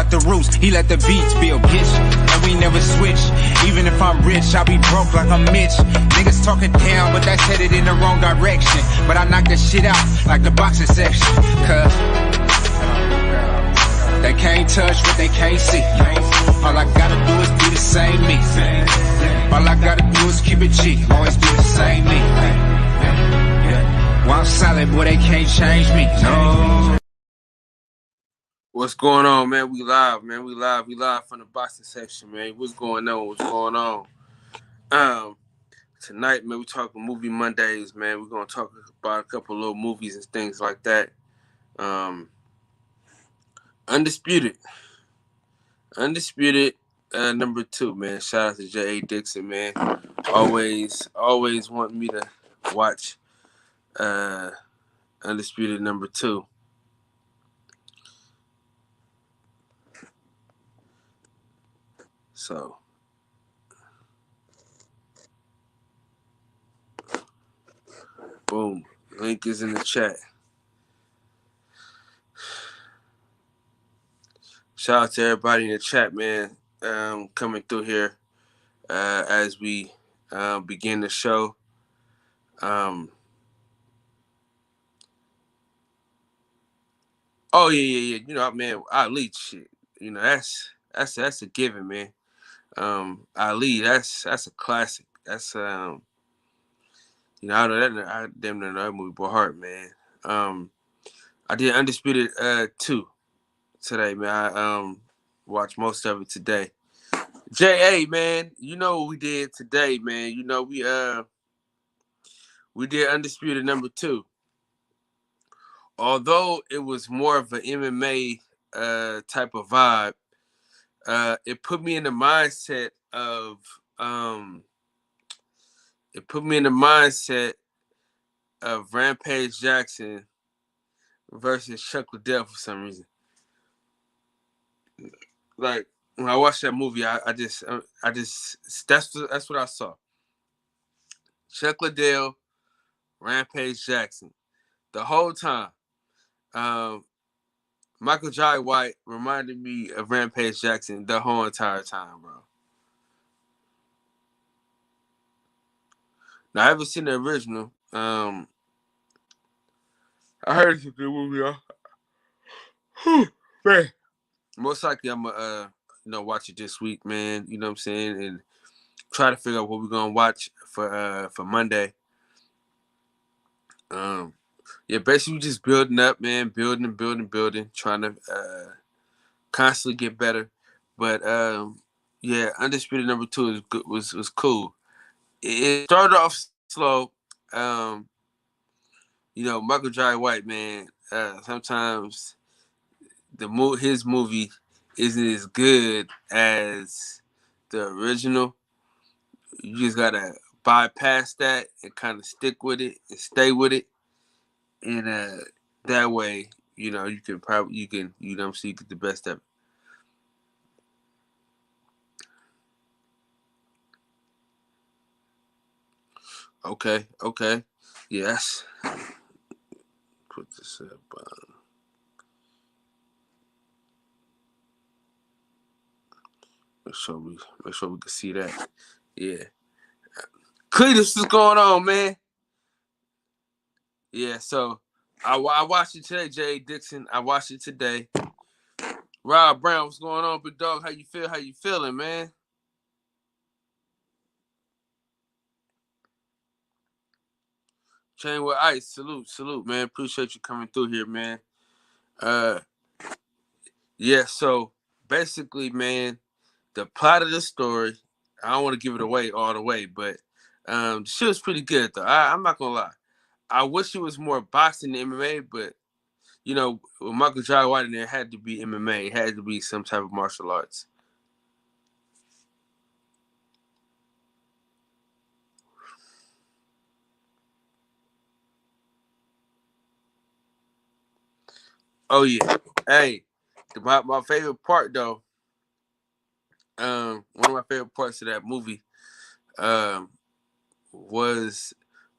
got the roots, he let the beats build, bitch. And we never switch. Even if I'm rich, I'll be broke like I'm Mitch. Niggas talking down, but that's headed in the wrong direction. But I knock that shit out like the boxing section. Cause they can't touch what they can't see. All I gotta do is be the same me. All I gotta do is keep it G. Always be the same me. While I'm solid, boy, they can't change me. No. What's going on, man? We live, man. We live from the boxing section, man. What's going on? Tonight, man, we talking movie Mondays, man. We're gonna talk about a couple of little movies and things like that. Undisputed, number 2, man. Shout out to J.A. Dixon, man. Always want me to watch Undisputed number 2. So, boom. Link is in the chat. Shout out to everybody in the chat, man, coming through here as we begin the show. Oh yeah. You know, man, Ali shit. You know, that's a given, man. Ali, that's a classic. That's you know, I know that I damn near know that movie by heart, man. I did Undisputed 2 today, man. I watched most of it today. J.A., man, you know what we did today, man. You know, we did Undisputed number 2. Although it was more of an MMA type of vibe, it put me in the mindset of Rampage Jackson versus Chuck Liddell for some reason. Like when I watched that movie, I just that's what I saw. Chuck Liddell, Rampage Jackson, the whole time. Michael Jai White reminded me of Rampage Jackson the whole entire time, bro. Now, I haven't seen the original. I heard it's a good movie, y'all. Man. Most likely, I'm going to watch it this week, man. You know what I'm saying? And try to figure out what we're going to watch for Monday. Yeah, basically just building up, man. Building. Trying to constantly get better. But, yeah, Undisputed number 2 was cool. It started off slow. You know, Michael Jai White, man, sometimes his movie isn't as good as the original. You just gotta bypass that and kind of stick with it and stay with it. And that way, you know, you know what I'm saying, you get the best of it. Okay. Yes. Put this up. Make sure we can see that. Yeah. Cletus, what's going on, man? Yeah, so I watched it today, J.A. Dixon. I watched it today. Rob Brown, what's going on, big dog? How you feel? How you feeling, man? Chain with Ice, salute, man. Appreciate you coming through here, man. Yeah, so basically, man, the plot of the story, I don't want to give it away all the way, but the shit was pretty good, though. I'm not going to lie. I wish it was more boxing than MMA, but, you know, with Michael Jai White in there, it had to be MMA. It had to be some type of martial arts. Oh, yeah. Hey, my favorite part, though, one of my favorite parts of that movie was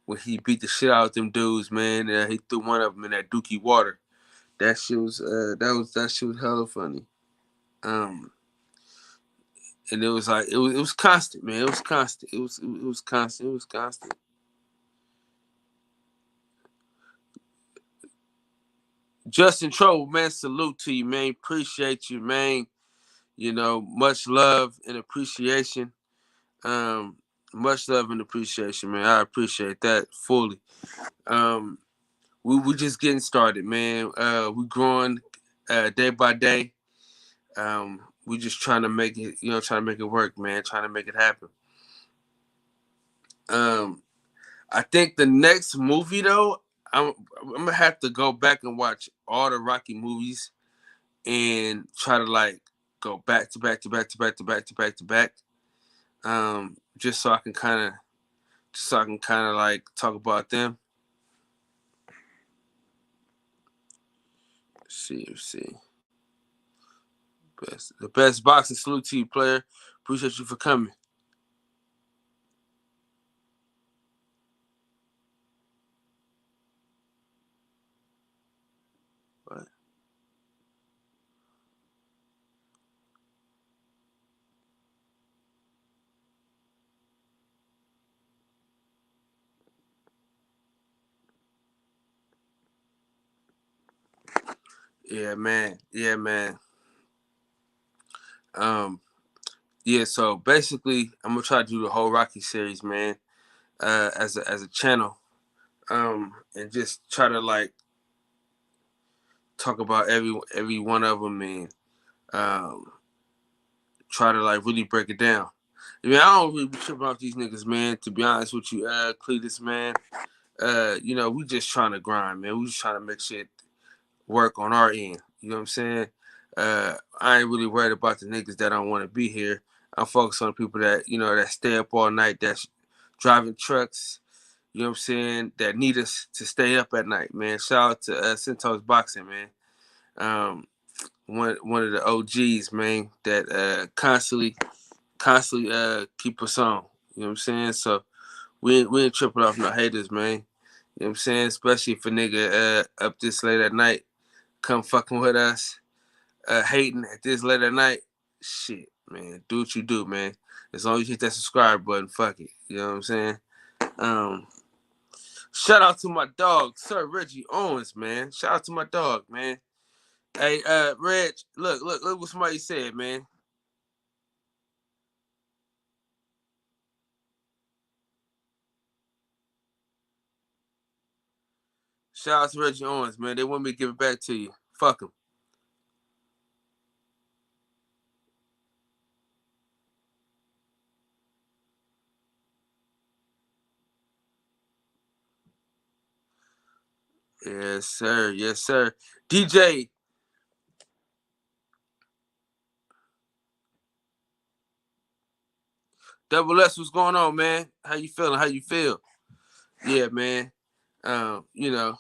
when he beat the shit out of them dudes, man. He threw one of them in that dookie water. That shit was hella funny. And it was like it was constant, man. It was constant. It was constant. It was constant. Justin Trouble, man, salute to you, man. Appreciate you, man. You know, much love and appreciation. Um, much love and appreciation, man. I appreciate that fully. Um, we just getting started, man. We growing day by day. We just trying to make it, trying to make it work, man. Trying to make it happen. I think the next movie though, I'm gonna have to go back and watch all the Rocky movies and try to like go back to back to back to back to back to back to back. Just so I can kind of like talk about them. Let's see. The best boxing, salute to you, player. Appreciate you for coming. What? Yeah, man. Yeah, man. Yeah. So basically, I'm gonna try to do the whole Rocky series, man, as a channel, and just try to like talk about every one of them and um, try to like really break it down. I mean, I don't really be tripping off these niggas, man. To be honest with you, Cletus, man. We just trying to grind, man. We just trying to make shit work on our end. You know what I'm saying? I ain't really worried about the niggas that don't want to be here. I'm focused on the people that that stay up all night, that's driving trucks. You know what I'm saying? That need us to stay up at night, man. Shout out to Centos Boxing, man. Um, one of the OGs, man, that constantly keep us on. You know what I'm saying? So we ain't tripping off no haters, man. You know what I'm saying? Especially if a nigga up this late at night, come fucking with us, hating at this late at night. Shit, man. Do what you do, man. As long as you hit that subscribe button, fuck it. You know what I'm saying? Um, Shout out to my dog, Sir Reggie Owens, man. Shout out to my dog, man. Hey, Reg, look what somebody said, man. Shout out to Reggie Owens, man. They want me to give it back to you. Fuck them. Yes, sir. Yes, sir. DJ Double S, what's going on, man? How you feeling? How you feel? Yeah, man. You know.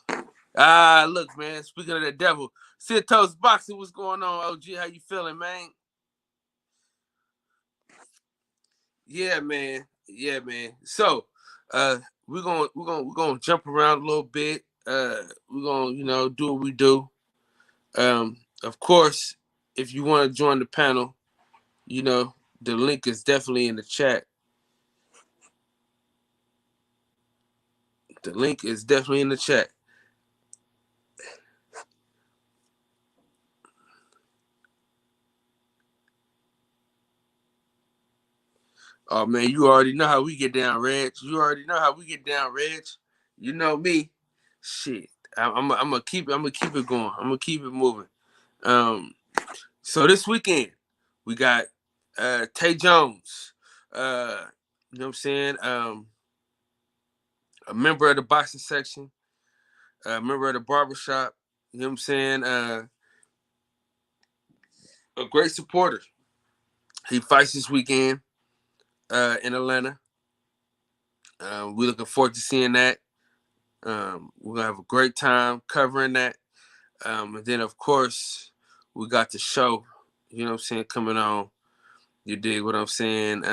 Look, man. Speaking of the devil, Santos Boxing, what's going on, OG? How you feeling, man? Yeah, man. Yeah, man. So, we're gonna jump around a little bit. We're gonna do what we do. Of course, if you want to join the panel, the link is definitely in the chat. The link is definitely in the chat. Oh man, you already know how we get down, Reg. You already know how we get down, Reg. You know me. Shit. I'm gonna keep it going. I'm gonna keep it moving. So this weekend we got Tay Jones. You know what I'm saying? A member of the boxing section, a member of the barbershop. You know what I'm saying? A great supporter. He fights this weekend in Atlanta. We're looking forward to seeing that. We're gonna have a great time covering that. And then of course we got the show, you know what I'm saying, coming on. You dig what I'm saying?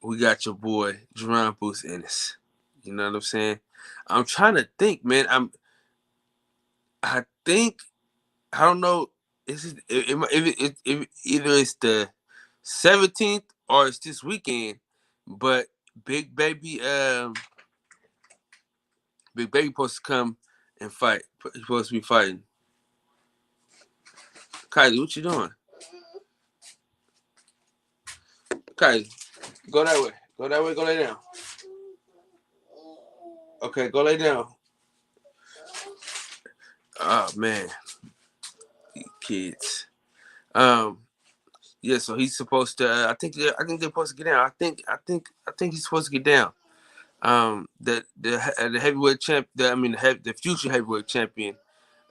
We got your boy Jerron Booth Ennis. You know what I'm saying? I'm trying to think, man. I think I don't know. either it's the 17th or it's this weekend, but Big Baby, Big Baby supposed to come and fight. He's supposed to be fighting. Kylie, what you doing? Kylie, go that way. Go that way. Go lay down. Okay, go lay down. Oh man, kids. Yeah. So he's supposed to. I think they're supposed to get down. I think he's supposed to get down. The heavyweight champ. The future heavyweight champion,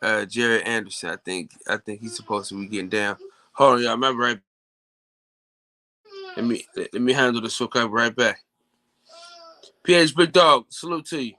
Jared Anderson. I think he's supposed to be getting down. Hold on, y'all. Remember, right? Let me handle the show. Come right back. PH Big Dog, salute to you.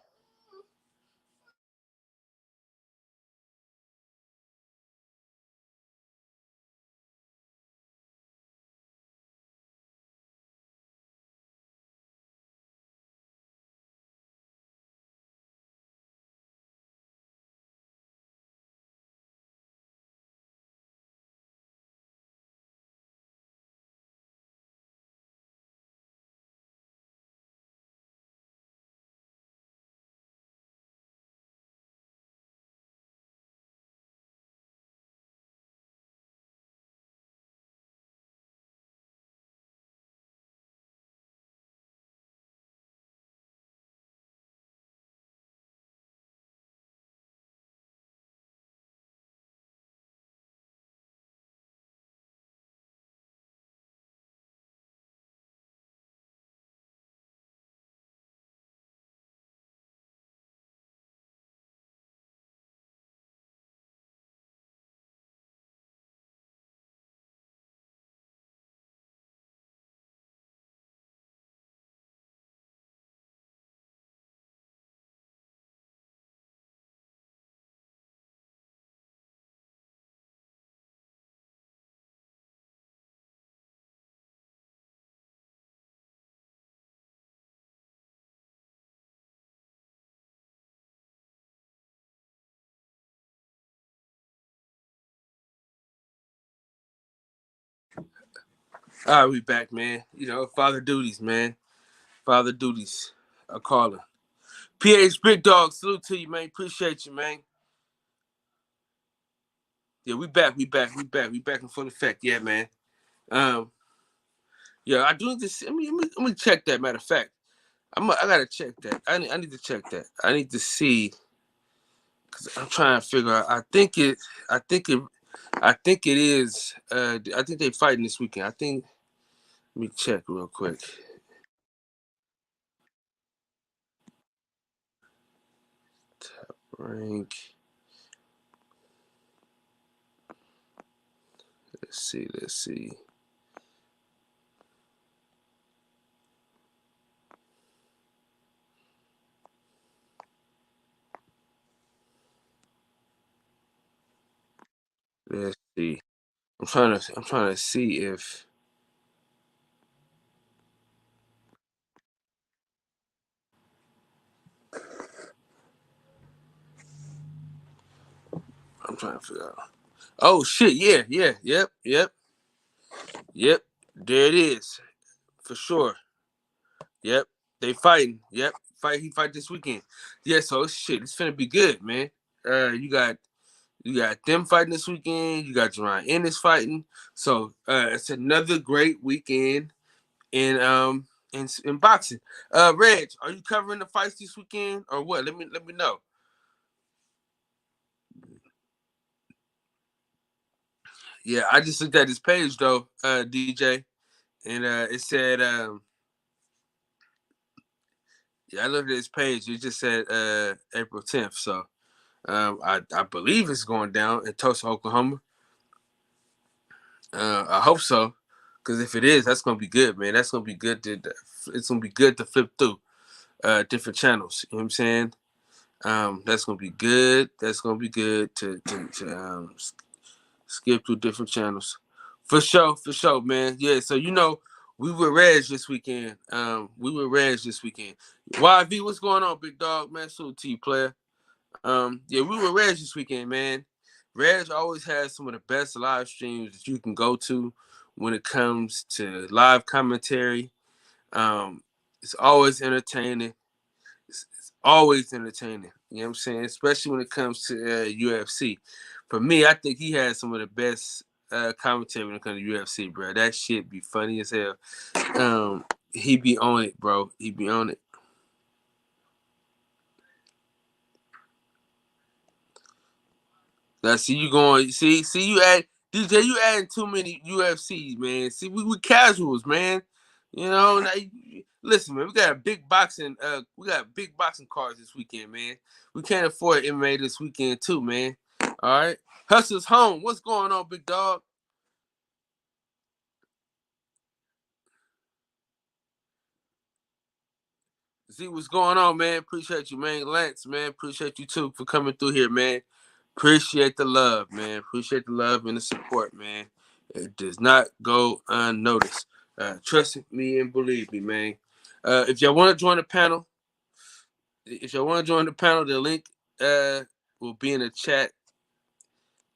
All right, we back, man. Father duties, man. Father duties. I call her. PH Big Dog, salute to you, man. Appreciate you, man. Yeah, we back. We back in full effect. Yeah, man. Um, yeah, I do need to see. Let me check that. Matter of fact, I gotta check that. I need to check that. I need to see because I'm trying to figure out. I think it. I think it is. I think they fighting this weekend. I think. Let me check real quick. Rank. Let's see. Let's see. Let's see. I'm trying to see if I'm trying to figure out. Oh shit! Yeah, yeah, yep. There it is for sure. Yep, they fighting. Yep, He fight this weekend. Yeah, so shit, it's finna be good, man. You got them fighting this weekend. You got Jerron Ennis fighting. So it's another great weekend in boxing. Reg, are you covering the fights this weekend or what? Let me know. Yeah, I just looked at his page though, DJ, and it said, yeah, I looked at his page. It just said April 10th. So I believe it's going down in Tulsa, Oklahoma. I hope so, because if it is, that's gonna be good, man. That's gonna be good. It's gonna be good to flip through different channels. You know what I'm saying? That's gonna be good. That's gonna be good to skip through different channels. For sure, man. Yeah, so we were Reg this weekend. YV, what's going on, big dog, man? Salute to you, player. Yeah, we were Reg this weekend, man. Reg always has some of the best live streams that you can go to when it comes to live commentary. It's always entertaining. It's always entertaining. You know what I'm saying? Especially when it comes to UFC. For me, I think he has some of the best commentary when it comes to UFC, bro. That shit be funny as hell. He be on it, bro. He be on it. Now, see you going. See you add DJ. You adding too many UFCs, man. See, we casuals, man. You know. Now, listen, man. We got big boxing. We got big boxing cards this weekend, man. We can't afford MMA this weekend too, man. All right. Hustle's home. What's going on, big dog? See what's going on, man. Appreciate you, man. Lance, man. Appreciate you too for coming through here, man. Appreciate the love, man. Appreciate the love and the support, man. It does not go unnoticed. Trust me and believe me, man. If y'all want to join the panel, the link will be in the chat.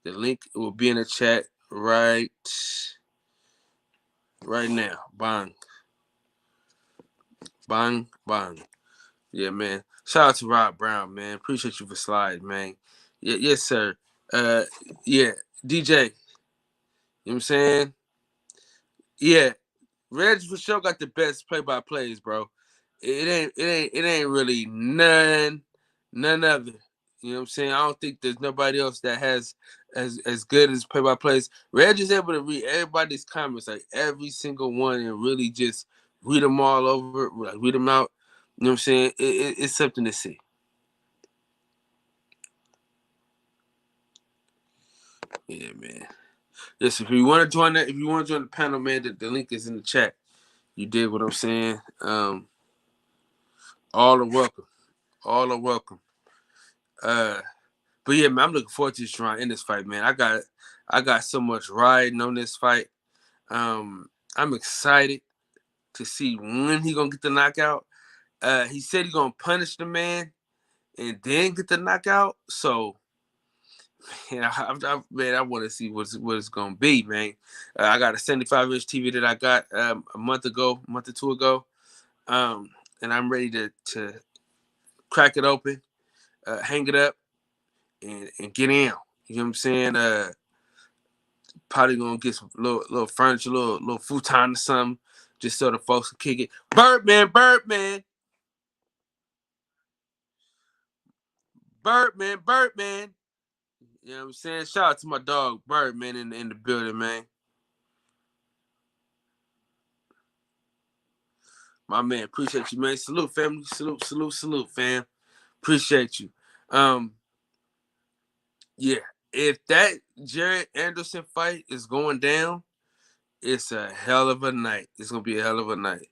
The link will be in the chat right now. Bang. Bang, bang. Yeah, man. Shout out to Rob Brown, man. Appreciate you for sliding, man. Yeah, yes, sir. Yeah, DJ. You know what I'm saying? Yeah, Reg for sure got the best play-by-plays, bro. It ain't really none other. You know what I'm saying? I don't think there's nobody else that has as good as play-by-plays. Reg is able to read everybody's comments, like every single one, and really just read them all over, like read them out. You know what I'm saying? It's something to see. Yeah, man. Yes, if you want to join the panel, man, the link is in the chat. You did what I'm saying. All are welcome. All are welcome. But yeah, man, I'm looking forward to this round in this fight, man. I got so much riding on this fight. I'm excited to see when he gonna get the knockout. He said he gonna punish the man and then get the knockout. So, man, I want to see what it's gonna be, man. I got a 75-inch TV that I got a month or two ago, and I'm ready to crack it open, hang it up, and get in. You know what I'm saying? Probably gonna get some little furniture, little futon or something, just so the folks can kick it. Birdman, Birdman, Birdman, Birdman. You know what I'm saying? Shout out to my dog Birdman in the building, man. My man, appreciate you, man. Salute, family. Salute, fam. Appreciate you. Yeah. If that Jared Anderson fight is going down, it's a hell of a night. It's gonna be a hell of a night.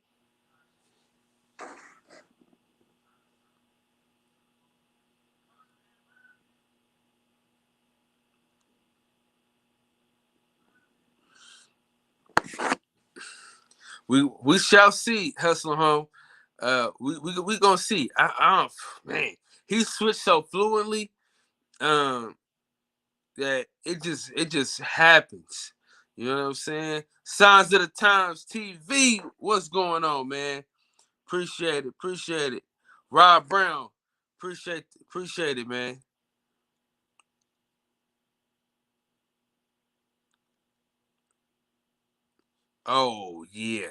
We shall see, Hustler Home. We gonna see. Man, he switched so fluently. That it just happens. You know what I'm saying? Signs of the Times TV. What's going on, man? Appreciate it. Rob Brown, appreciate it, man. Oh yeah.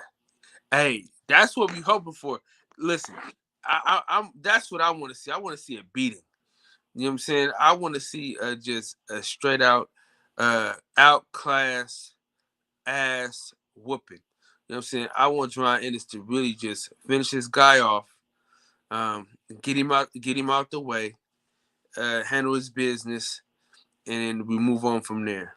Hey, that's what we hoping for. Listen, I'm that's what I want to see. I want to see a beating. You know what I'm saying? I want to see just a straight out outclass ass whooping. You know what I'm saying? I want John Ennis to really just finish this guy off, get him out the way, handle his business, and then we move on from there.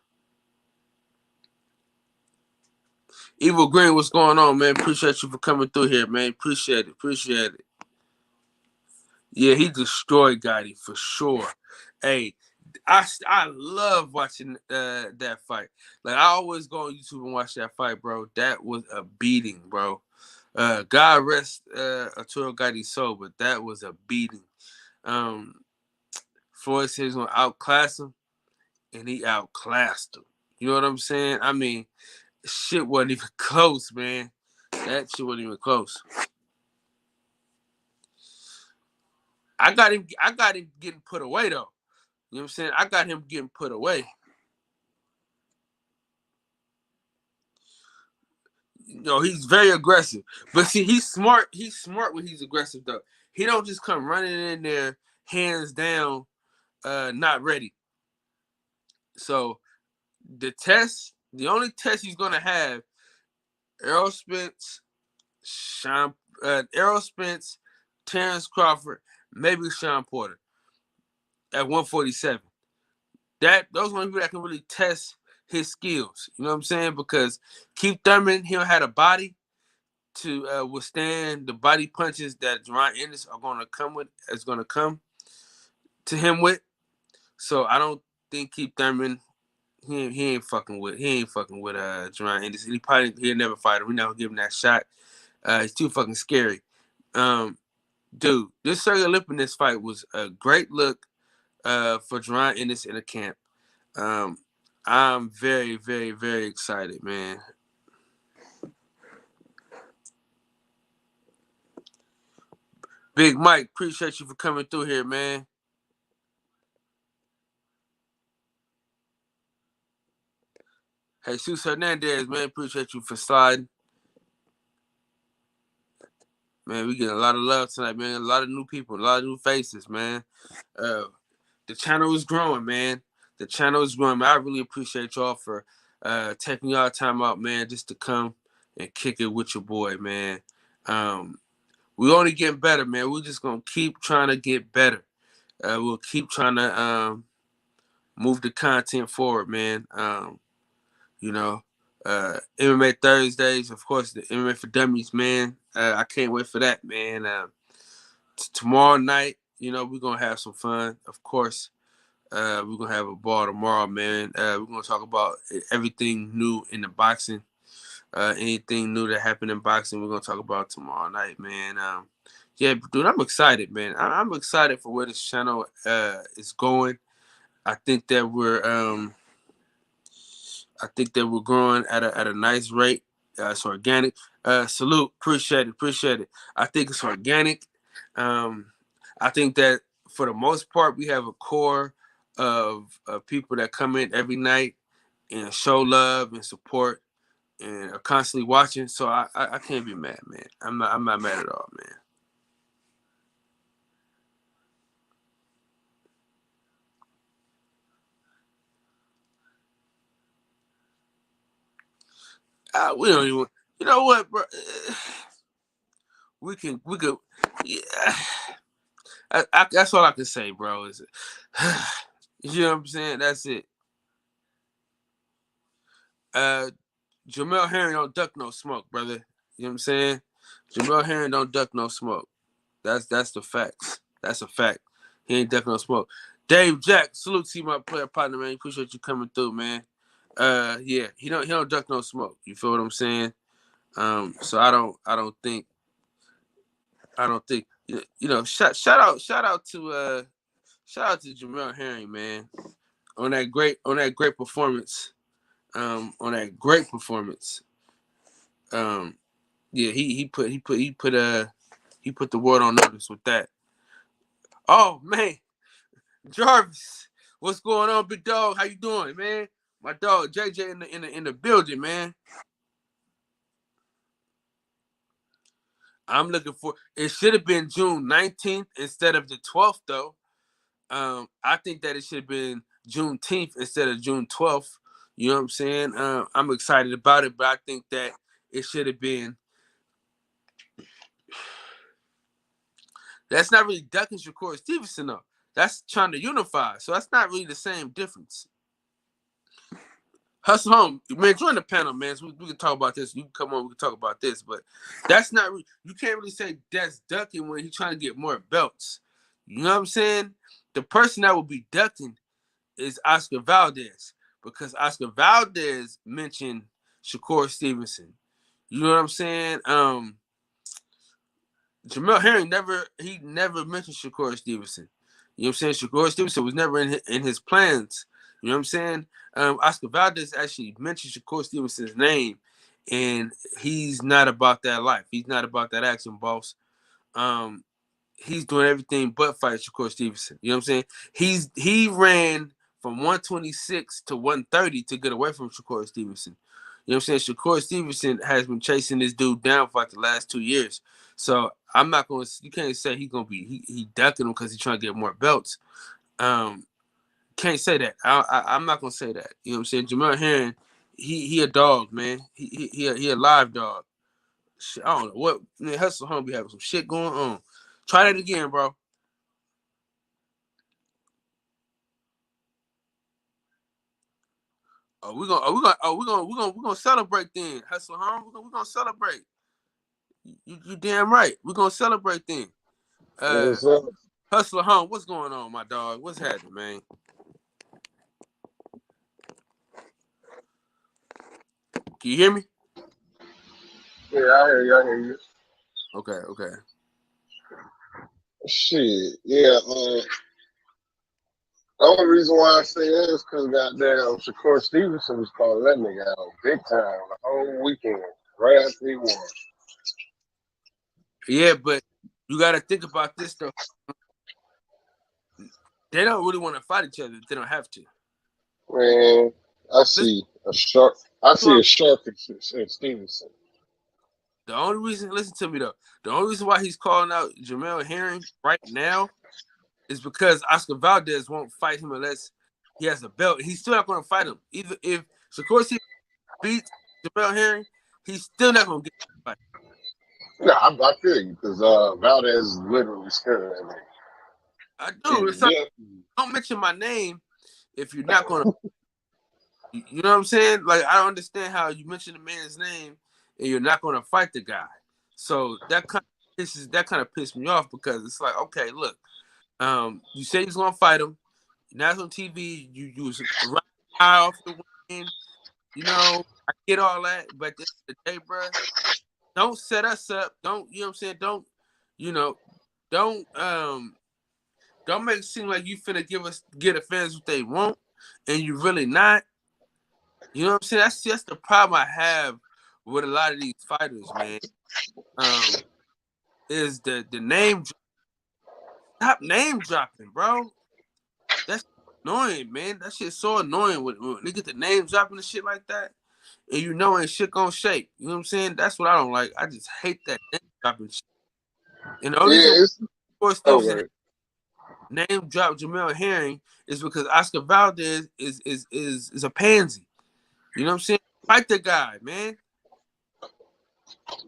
Evil Green, what's going on, man? Appreciate you for coming through here, man. Appreciate it. Yeah, he destroyed Gotti for sure. Hey, I love watching that fight. Like I always go on YouTube and watch that fight, bro. That was a beating, bro. God rest Arturo Gotti's soul, but that was a beating. Floyd says he's gonna outclass him. and he outclassed him. You know what I'm saying? I mean, shit wasn't even close, man. That shit wasn't even close. I got him getting put away though. You know what I'm saying? I got him getting put away. You know, he's very aggressive. But see, he's smart. He's smart when he's aggressive though. He don't just come running in there, hands down, not ready. So the only test he's gonna have, Errol Spence, Errol Spence, Terrence Crawford, maybe Sean Porter at 147. Those are people that can really test his skills. You know what I'm saying? Because Keith Thurman, he don't have a body to withstand the body punches that Jaron Ennis are going to come to him with. So I don't think Keith Thurman, he ain't fucking with Jaron Ennis. He'll never fight him. We're not gonna give him that shot. He's too fucking scary. Dude, this Sergey Lipinets fight was a great look for Jaron Ennis in the camp. I'm very, very, very excited, man. Big Mike, appreciate you for coming through here, man. Jesus Hernandez, man, appreciate you for sliding. Man, we get a lot of love tonight, man. A lot of new people, a lot of new faces, man. The channel is growing, man. The channel is growing, man. I really appreciate y'all for taking y'all time out, man, just to come and kick it with your boy, man. We only getting better, man. We're just gonna keep trying to get better. We'll keep trying to move the content forward, man. You know, MMA Thursdays, of course, the MMA for Dummies, man. I can't wait for that, man. Tomorrow night, you know, we're gonna have some fun. Of course, we're gonna have a ball tomorrow, man. We're gonna talk about everything new in the boxing. Anything new that happened in boxing, we're gonna talk about tomorrow night, man. Yeah, dude, I'm excited, man. I'm excited for where this channel is going. I think that we're growing at a nice rate. It's organic. Salute, appreciate it. I think it's organic. I think that for the most part, we have a core of people that come in every night and show love and support and are constantly watching. So I can't be mad, man. I'm not mad at all, man. We don't even. You know what, bro? We could. Yeah. That's all I can say, bro. Is you know what I'm saying? That's it. Jamel Herring don't duck no smoke, brother. You know what I'm saying? Jamel Herring don't duck no smoke. That's the facts. That's a fact. He ain't duck no smoke. Dave Jack, salute to my player partner, man. Appreciate you coming through, man. Yeah, he don't duck no smoke. You feel what I'm saying? So I don't think you know. Shout out to Jamel Herring, man, on that great performance. Yeah, he put the world on notice with that. Oh man, Jarvis, what's going on, big dog? How you doing, man? My dog JJ in the building, man. I'm looking for. It should have been June 19th instead of the 12th, though. I think that it should have been Juneteenth instead of June 12th. You know what I'm saying? I'm excited about it, but I think that it should have been. That's not really ducking Shakur Stevenson, though. That's trying to unify. So that's not really the same difference. Hustle home, man. Join the panel, man. So we can talk about this. You can come on. We can talk about this, but that's not. You can't really say that's ducking when he's trying to get more belts. You know what I'm saying? The person that will be ducking is Oscar Valdez because Oscar Valdez mentioned Shakur Stevenson. You know what I'm saying? Jamel Herring never mentioned Shakur Stevenson. You know what I'm saying? Shakur Stevenson was never in his plans You know what I'm saying? Oscar Valdez actually mentioned Shakur Stevenson's name, and he's not about that life. He's not about that action, boss. He's doing everything but fight Shakur Stevenson. You know what I'm saying? He ran from 126 to 130 to get away from Shakur Stevenson. You know what I'm saying? Shakur Stevenson has been chasing this dude down for like the last 2 years. So I'm not going to, you can't say he's going to be, he ducking him because he's trying to get more belts. Can't say that. I'm not going to say that. You know what I'm saying? Jamel Herring, he a dog, man. He a live dog. Shit, I don't know what, man, Hustle Home be having some shit going on. Try that again, bro. We're gonna celebrate then. Hustle Home, we're gonna celebrate. You damn right. We're gonna celebrate then. Hustler Home, what's going on, my dog? What's happening, man? Can you hear me? Yeah, I hear you. Okay. Shit, yeah. The only reason why I say that is because goddamn Shakur Stevenson was calling that nigga out big time the whole weekend, right after he won. Yeah, but you got to think about this though. They don't really want to fight each other. They don't have to. Man, I see a shark in Stevenson. The only reason, listen to me though, the only reason why he's calling out Jamel Herring right now is because Oscar Valdez won't fight him unless he has a belt. He's still not going to fight him. Either if Shakur Stevenson beats Jamel Herring, he's still not going to get the fight. No, I feel you because Valdez is literally scared of that nigga. I do. Don't mention my name if you're not going to. You know what I'm saying? Like, I don't understand how you mention the man's name and you're not going to fight the guy. So that kind of pissed me off because it's like, okay, look, you say he's going to fight him. Now it's on TV. You was right high off the win. You know, I get all that, but at the end of the day, bro, don't set us up. Don't, you know what I'm saying? Don't, you know, don't make it seem like you finna get the fans what they want, and you really not. You know what I'm saying? That's just the problem I have with a lot of these fighters, man. Is the name. Stop name dropping, bro. That's annoying, man. That shit's so annoying when they get the name dropping and shit like that, and you know ain't shit gonna shake. You know what I'm saying? That's what I don't like. I just hate that name dropping shit. And the only reason Stevenson name drop Jamel Herring is because Oscar Valdez is a pansy. You know what I'm saying? Fight the guy, man.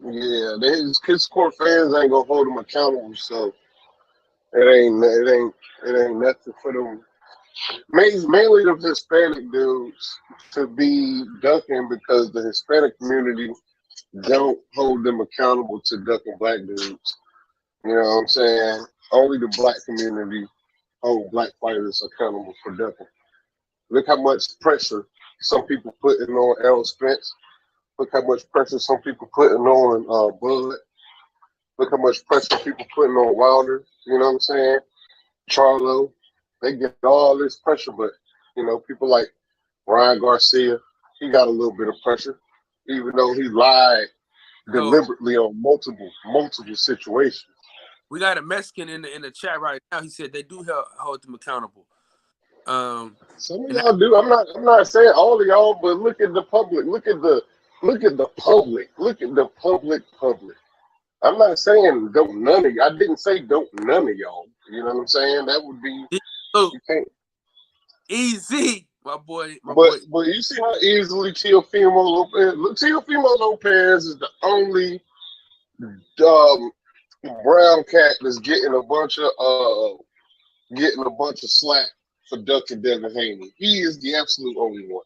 Yeah, his core fans ain't gonna hold him accountable, so it ain't nothing for them. Mainly the Hispanic dudes to be ducking because the Hispanic community don't hold them accountable to ducking black dudes. You know what I'm saying? Only the black community hold black fighters accountable for ducking. Look how much pressure some people putting on Errol Spence. Look how much pressure some people putting on Bud. Look how much pressure people putting on Wilder. You know what I'm saying? Charlo. They get all this pressure, but you know, people like Ryan Garcia, he got a little bit of pressure, even though he lied deliberately on multiple situations. We got a Mexican in the chat right now. He said they do hold them accountable. Some of y'all do. I'm not saying all of y'all, but look at the public. Look at the public. Look at the public. I'm not saying don't none of you. I didn't say don't none of y'all. You know what I'm saying? That would be you can't. Easy, my boy. But you see how easily Teofimo Lopez. Look, Teofimo Lopez is the only brown cat that's getting a bunch of slack for ducking Devin Haney. He is the absolute only one.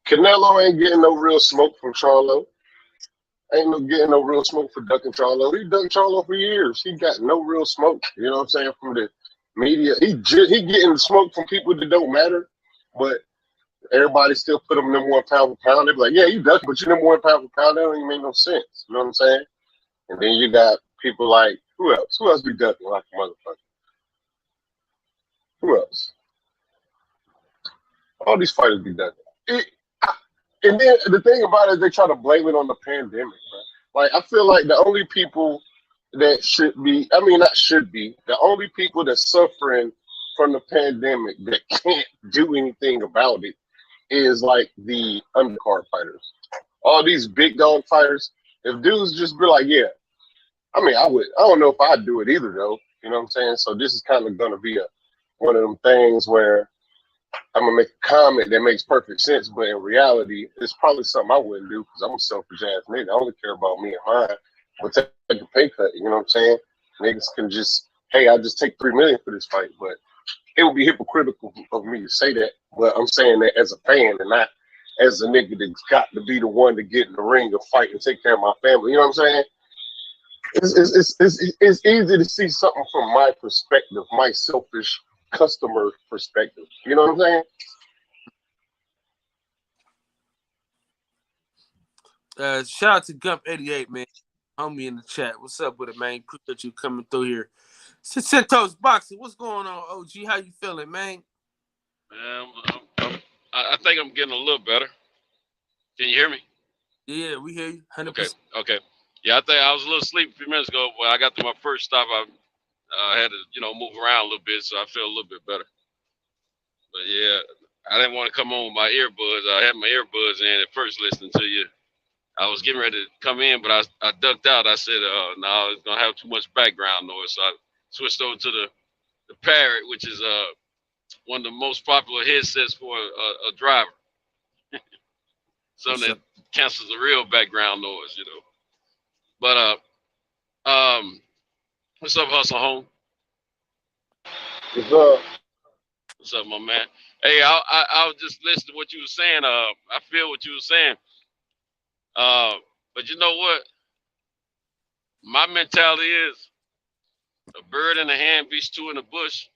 Canelo ain't getting no real smoke from Charlo. Ain't getting no real smoke for ducking Charlo. He ducked Charlo for years. He got no real smoke. You know what I'm saying? From the media, he getting the smoke from people that don't matter, but everybody still put him number 1 pound for pound. They be like, yeah, you ducking, but you number 1 pound for pound. That don't even make no sense. You know what I'm saying? And then you got people like who else? Who else be ducking like a motherfucker? Who else? All these fighters be done. It, and then the thing about it is they try to blame it on the pandemic, bro. Like I feel like the only people that should be, I mean not should be, the only people that's suffering from the pandemic that can't do anything about it is like the undercard fighters. All these big dog fighters, if dudes just be like, yeah, I mean I don't know if I'd do it either though. You know what I'm saying? So this is kind of gonna be one of them things where I'm gonna make a comment that makes perfect sense, but in reality, it's probably something I wouldn't do because I'm a selfish ass nigga. I only care about me and mine. But take a pay cut, you know what I'm saying? Niggas can just, hey, I'll just take $3 million for this fight, but it would be hypocritical of me to say that. But I'm saying that as a fan and not as a nigga that's got to be the one to get in the ring and fight and take care of my family. You know what I'm saying? It's easy to see something from my perspective, my selfish customer perspective. You know what I'm saying? Shout out to Gump88, man. Homie in the chat. What's up with it, man? Appreciate you coming through here. Centos Boxing, what's going on, OG? How you feeling, man? I think I'm getting a little better. Can you hear me? Yeah, we hear you. 100%. Okay. Yeah, I think I was a little asleep a few minutes ago. When I got to my first stop, I had to, move around a little bit, so I feel a little bit better. But yeah, I didn't want to come on with my earbuds. I had my earbuds in at first listening to you. I was getting ready to come in, but I ducked out. I said, no, it's going to have too much background noise. So I switched over to the Parrot, which is one of the most popular headsets for a driver. Something that cancels the real background noise, But what's up, Hustle Home? What's up? What's up, my man? Hey, I was just listening to what you were saying. I feel what you were saying. But you know what? My mentality is a bird in the hand beats two in the bush,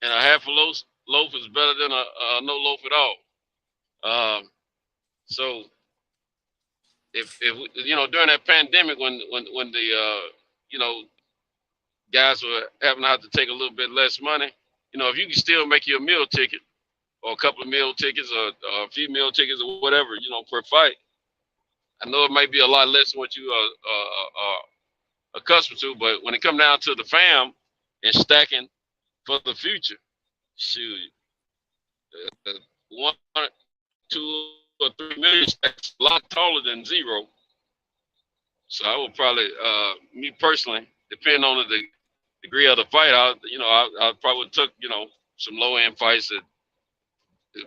and a half a loaf is better than a no loaf at all. So if during that pandemic when the guys were having to have to take a little bit less money, if you can still make you a meal ticket or a couple of meal tickets or a few meal tickets or whatever, per fight. I know it might be a lot less than what you are accustomed to, but when it comes down to the fam and stacking for the future, shoot, 1, 2, or 3 million stacks a lot taller than zero. So I would probably, me personally, depending on the degree of the fight, I probably took some low end fights that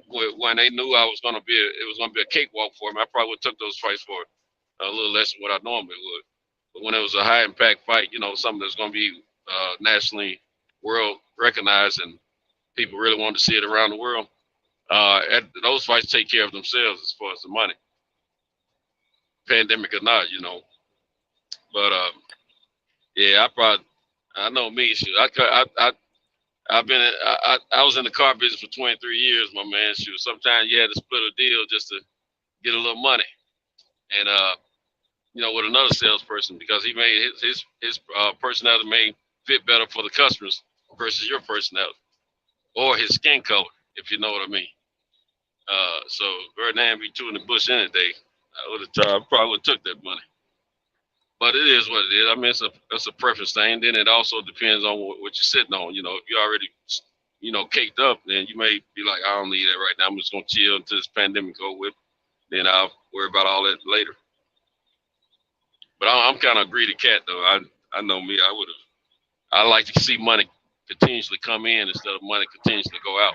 when they knew it was gonna be a cakewalk for me. I probably would took those fights for a little less than what I normally would. But when it was a high impact fight, something that's gonna be nationally world recognized and people really want to see it around the world, those fights take care of themselves as far as the money, pandemic or not, But yeah, I know me. Shoot, I was in the car business for 23 years, my man. Shoot, sometimes you had to split a deal just to get a little money, and with another salesperson because he made his personality may fit better for the customers versus your personality or his skin color, if you know what I mean. So Ferdinand be two in the bush any day. I probably would have took that money. But it is what it is. I mean, it's a preference thing. Then it also depends on what you're sitting on. If you're already, caked up, then you may be like, I don't need that right now. I'm just gonna chill until this pandemic go with. Then I'll worry about all that later. But I'm kind of a greedy cat, though. I know me. I like to see money continuously come in instead of money continuously go out.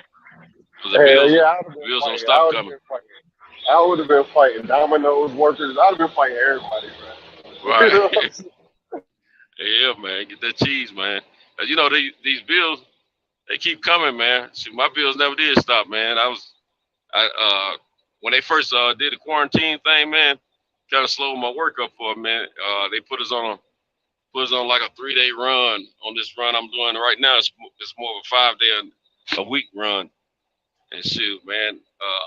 The bills don't stop coming. I would have been fighting Domino's workers. I'd have been fighting everybody, man. Right. Yeah, man. Get that cheese, man. These bills, they keep coming, man. See, my bills never did stop, man. When they first did the quarantine thing, man, kind of slowed my work up for a minute. They put us on like a 3-day run on this run I'm doing right now. It's more of a 5-day a week run. And shoot, man,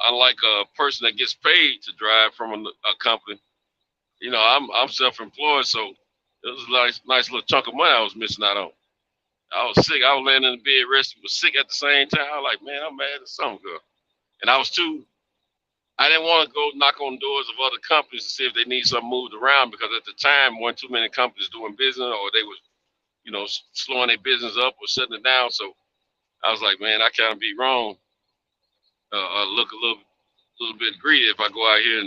unlike a person that gets paid to drive from a company, I'm self-employed, so it was a nice little chunk of money I was missing out on. I was sick. I was laying in the bed resting, but sick at the same time. I was like, man, I'm mad at some girl. and I didn't want to go knock on doors of other companies to see if they need something moved around because at the time, weren't too many companies doing business or they was, slowing their business up or shutting it down. So I was like, man, I can't be wrong. Look a little bit greedy if I go out here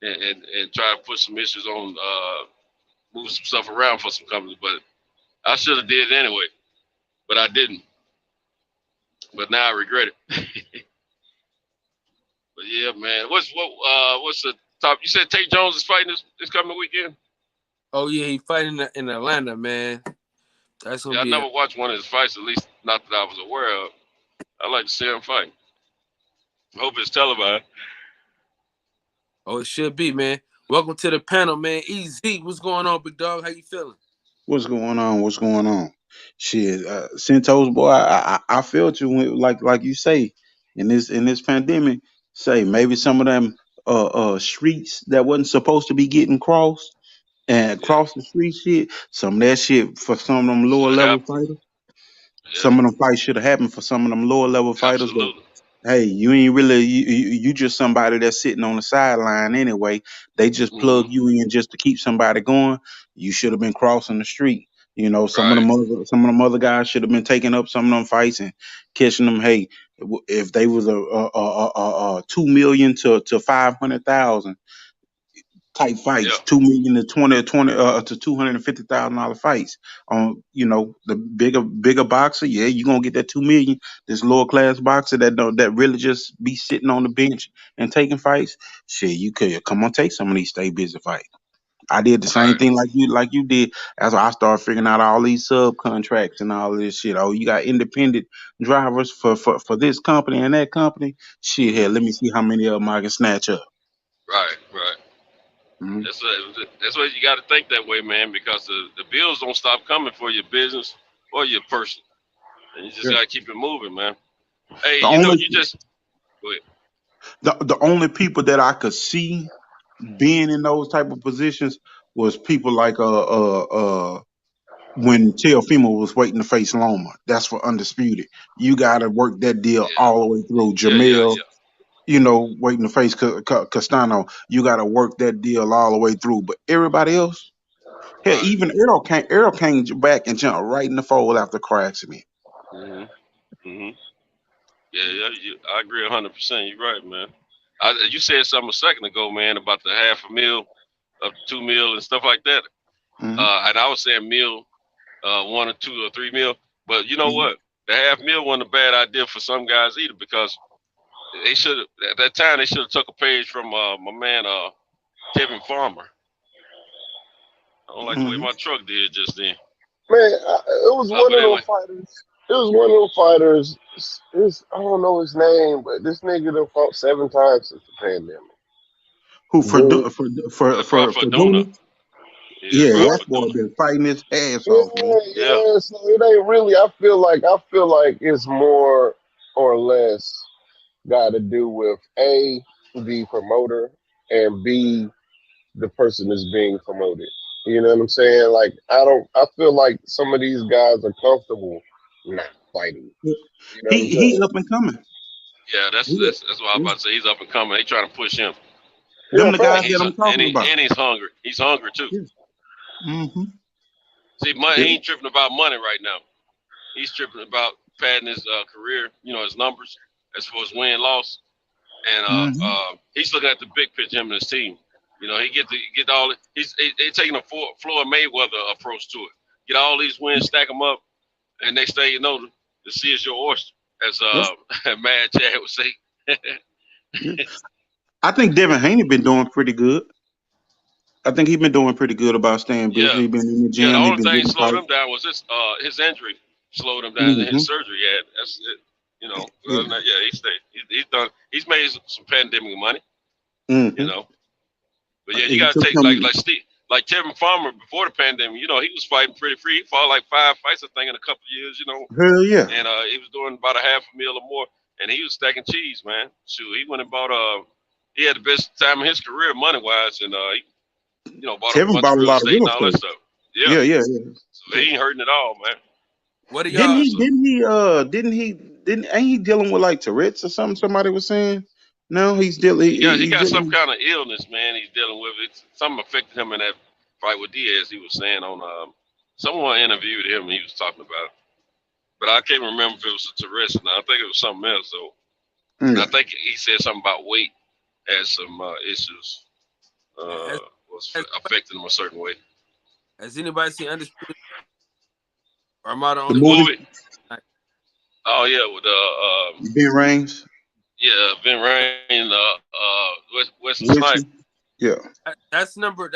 and try to put some issues on, move some stuff around for some companies. But I should have did it anyway, but I didn't. But now I regret it. But yeah, man. What's the top? You said Tate Jones is fighting this coming weekend? Oh yeah, he fighting in Atlanta, man. That's gonna I be. never watched one of his fights, at least not that I was aware of. I like to see him fight. I hope it's televised. Oh, it should be, man. Welcome to the panel, man. EZ, what's going on, big dog? How you feeling? What's going on? What's going on? Shit, Centos boy, I felt you like you say in this pandemic. Say maybe some of them streets that wasn't supposed to be getting crossed and Yeah, cross the street shit. Some of that shit for some of them lower should level happen. fighters. Yeah, Some of them fights should have happened for some of them lower level fighters. That, absolutely. hey, you ain't really you just somebody that's sitting on the sideline anyway. They just plug Hmm. you in just to keep somebody going. You should have been crossing the street. You know, Right. some of them other guys should have been taking up some of them fights and catching them. Hey, if they was a 2 million to 500,000 type Yeah. fights, 2 million to 20 to $250,000 fights. On the bigger boxer, yeah, you gonna get that 2 million. This lower class boxer that really just be sitting on the bench and taking fights. Shit, you could come on, take some of these stay busy fights. I did the same Right. thing like you did. That's why I started figuring out all these subcontracts and all this shit. Oh, you got independent drivers for this company and that company. Shit, Hmm. here, let me see how many of them I can snatch up. Right. Right. Mhm. That's what you got to think that way, man, because the bills don't stop coming for your business or your person, and you just Yeah. got to keep it moving, man. Hey, The only you just go ahead. the only people that I could see being in those type of positions was people like when Teofimo was waiting to face Loma. That's for undisputed. You got to work that deal Yeah. all the way through. Yeah. Yeah. Jamel, Yeah. waiting to face Castano. You got to work that deal all the way through. But everybody else, hell, Right. even Errol came back and jumped right in the fold after car accident. Hmm. Hmm. Yeah. Yeah. I agree 100%. You're right, man. You said something a second ago, man, about the $500,000 up to $2 million and stuff like that. Hmm. And I was saying mil, 1 or 2 or 3 mil. But you know Hmm. what? The $500,000 wasn't a bad idea for some guys either, because they should have at that time they should have took a page from my man Kevin Farmer. I don't like the way Hmm. my truck did just then. Man, it was one But of anyway, those fighters. It was one of those fighters. I don't know his name, but this nigga done fought 7 times since the pandemic. Who Dude, Crawford for Duna. Dooney? Yeah, Yeah, that Crawford boy Duna. been fighting his ass yeah, off, man. Yeah. yeah. So it ain't really. I feel like it's more or less got to do with A, the promoter, and B, the person that's being promoted. You know what I'm saying? Like I feel like some of these guys are comfortable not fighting. You know what I'm He saying? up and coming. Yeah, that's He, that's that's what I was about to say. He's up and coming. They trying to push him, Yeah, them the and guys facts. that I'm talking about. he's hungry. He's hungry too. Yeah. Hmm. See, money, he ain't tripping about money right now. He's tripping about padding his career, his numbers as far as win loss, and Hmm. he's looking at the big picture. Him and his team, he get all. He's taking a Floyd Mayweather approach to it. Get all these wins, stack them up, and next thing you know, the sea is your oyster, as Mad Chad would say. Yeah. I think Devin Haney been doing pretty good. I think he been doing pretty good about staying busy. Yeah, He been in the yeah. The gym. He only been thing getting slowed fight. him down was his injury slowed him down, and Hmm. his surgery he had. That's it. Other Yeah. than that, yeah, he stayed. He's done. He's made some pandemic money. Hmm. But yeah, you He got to took take him. like Kevin Farmer before the pandemic. He was fighting pretty free. He fought like 5 fights, I think, in a couple of years. Hell yeah. And he was doing about $500,000 or more, and he was stacking cheese, man. Shoot, he went and bought he had the best time of his career money wise, and he bought a Kevin bunch of bought a real lot of estate real and all that estate. stuff. Yeah, Yeah. so he ain't hurting at all, man. What do Didn't y'all? he? So Didn't he? Didn't he? ain't he dealing with like Tourette's or something? Somebody was saying. No, he's dealing. Yeah, he He's got some dealing. kind of illness, man. He's dealing with it. Something affected him in that fight with Diaz. He was saying on someone interviewed him and he was talking about it. But I can't remember if it was a Tourette's or not. I think it was something else though. Mm. I think he said something about weight had some issues was affecting him a certain way. Has anybody seen Undisputed? Or am I the The only movie? one? Oh yeah, with Ben Reigns. yeah, Ben Rain, Wesley Wilson. Snipes. Yeah. That's number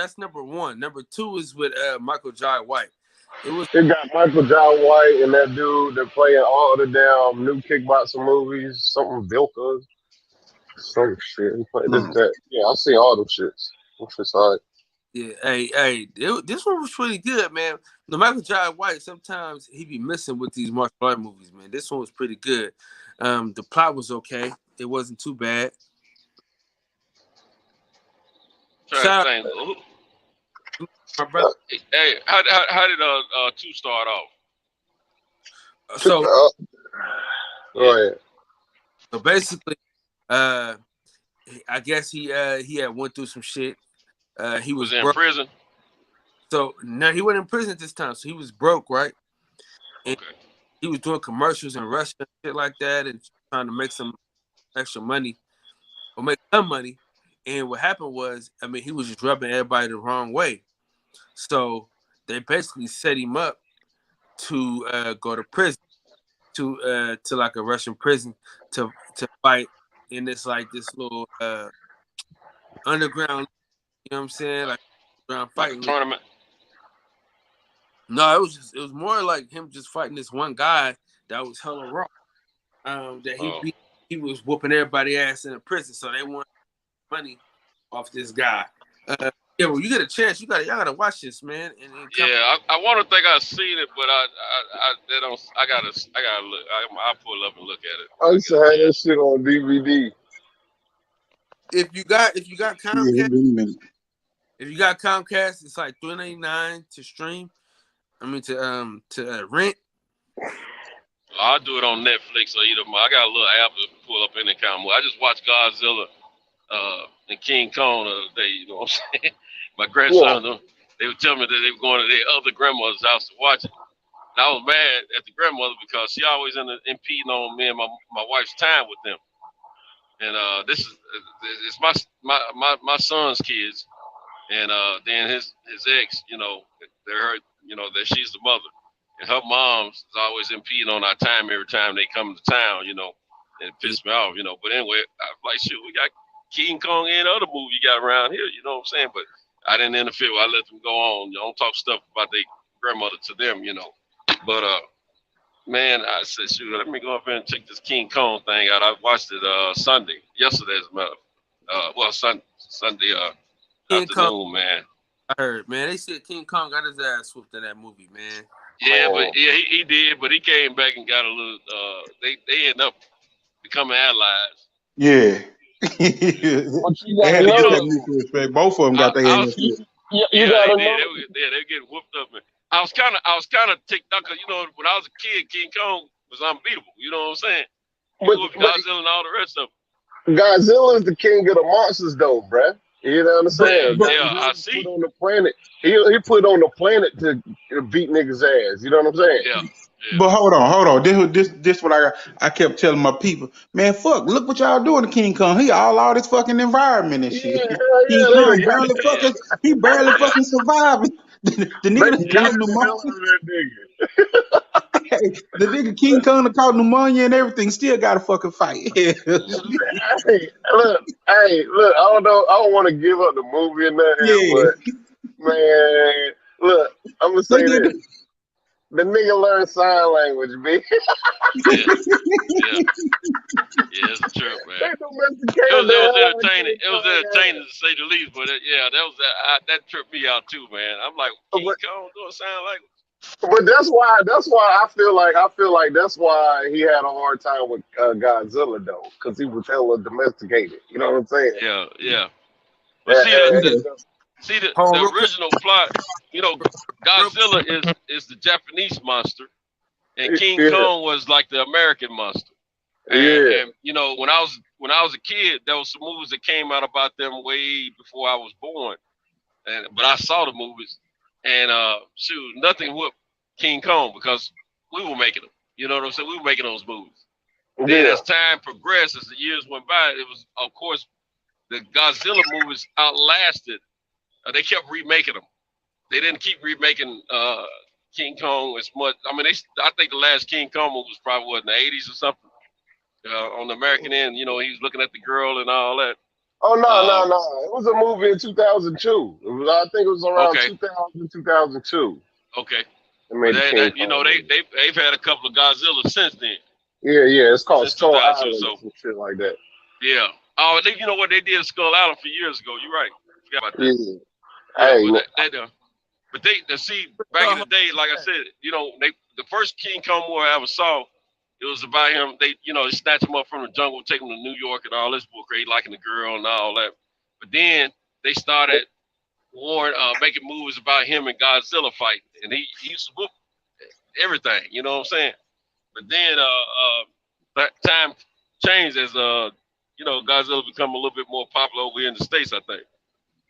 one. Number two is with Michael Jai White. It got Michael John White and that dude that playing all the damn new kickboxing movies, something Vilka, some shit. He played this, that. Yeah, I see all them shits. Them shit's alright. Yeah, this one was pretty good, man. The Michael Jai White, sometimes he be missing with these martial art movies, man. This one was pretty good. The plot was okay. It wasn't too bad. Shout out, my brother. Hey, how did 2 start off? So Go ahead. So basically, I guess he had went through some shit. He was in broke. prison. So no, he wasn't in prison at this time. So he was broke, right? And Okay. he was doing commercials in Russia and shit like that, and trying to make some extra money or make some money. And what happened was, I mean, he was just rubbing everybody the wrong way. So they basically set him up to go to prison, to like a Russian prison to fight in this little underground. You know what I'm saying? Like underground Like fighting a tournament. No, it was more like him just fighting this one guy that was hella raw. That he was whooping everybody ass in a prison, so they wanted money off this guy. Yeah, well, you get a chance, y'all gotta watch this, man. And yeah, I want to think I've seen it, but I gotta look. I'll pull up and look at it. I used to have that shit on DVD. if you got Comcast, Yeah, been a minute. if you got Comcast, it's like $3.99 to stream. I mean to rent. I'll do it on Netflix or either. I got a little app to pull up any kind of movie. I just watched Godzilla and King Kong the other day. You know what I'm saying? My grandson, they would tell me that they were going to their other grandmother's house to watch it. And I was mad at the grandmother because she always impeding on me and my wife's time with them. And it's my son's kids, and then his ex, they're her, that she's the mother, and her mom's is always impeding on our time every time they come to town, and it pissed me off, But anyway, I'm like, shoot, we got King Kong and other movie you got around here, you know what I'm saying? But I didn't interfere. I let them go on. Don't talk stuff about their grandmother to them, But man, I said, shoot, let me go up here and check this King Kong thing out. I watched it yesterday, as a matter. Sunday King afternoon, Kong. man. I heard, man. They said King Kong got his ass whooped in that movie, man. Yeah, but he did, but he came back and got a little. They ended up becoming allies. Yeah. But you They had to gotta get know, that mutual respect. Both of them got their hands. you Yeah, gotta they know. did. They were getting whooped up. Man. I was kind of ticked up because when I was a kid, King Kong was unbeatable. You know what I'm saying? He But whooped Godzilla and all the rest of them. Godzilla is the king of the monsters, though, bruh. You know what I'm saying? Yeah, I He see. put on the planet. He put on the planet to beat niggas' ass. You know what I'm saying? Yeah. But hold on. This what I kept telling my people. Man, fuck, look what y'all doing to King Kong. He all this fucking environment and shit. Yeah, King hell Kong yeah. barely fucking surviving. The They nigga got caught the hell pneumonia. out of that nigga. The nigga King Kong that caught pneumonia and everything still got to fucking fight. Hey, look. I don't know. I don't want to give up the movie or nothing, but man, look. I'm gonna say this. The nigga learned sign language, bitch. Yeah, it's a trip, man. They domesticated It was the entertaining. It was entertaining to say the least, but that tripped me out too, man. I'm like, King Kong doing sign language. But that's why I feel like that's why he had a hard time with Godzilla though, because he was hella domesticated. You know what I'm saying? Yeah. But see the Hold on, original plot. Godzilla is the Japanese monster, and King Kong was like the American monster. Yeah. And you know, when I was a kid, there was some movies that came out about them way before I was born. But I saw the movies, and shoot, nothing whooped King Kong because we were making them. You know what I'm saying? We were making those movies. Then Yeah. as time progressed, as the years went by, it was, of course, the Godzilla movies outlasted. They kept remaking them. They didn't keep remaking King Kong as much. I mean, I think the last King Kong movie was probably what, in the 80s or something. On the American end, you know, he was looking at the girl and all that. Oh no, no, Um, no! It was a movie in 2002. I think it was around okay, 2000, 2002. okay. They But made the King you know, Kong movie. they've had a couple of Godzilla since then, Yeah, yeah. It's called since Skull 2000 or Island or so. some shit like that. Yeah. Oh, you know what they did at Skull Island for years ago. You're right. Forgot about that. Yeah. Yeah, Hey, but they see back in the day, like I said, you know, the first King Kong movie I ever saw, it was about him. They snatch him up from the jungle, take him to New York and all this bull crazy, liking the girl and all that. But then they started making movies about him and Godzilla fighting, and he used to whoop everything. You know what I'm saying? But then that time changed as Godzilla become a little bit more popular over here in the States, I think.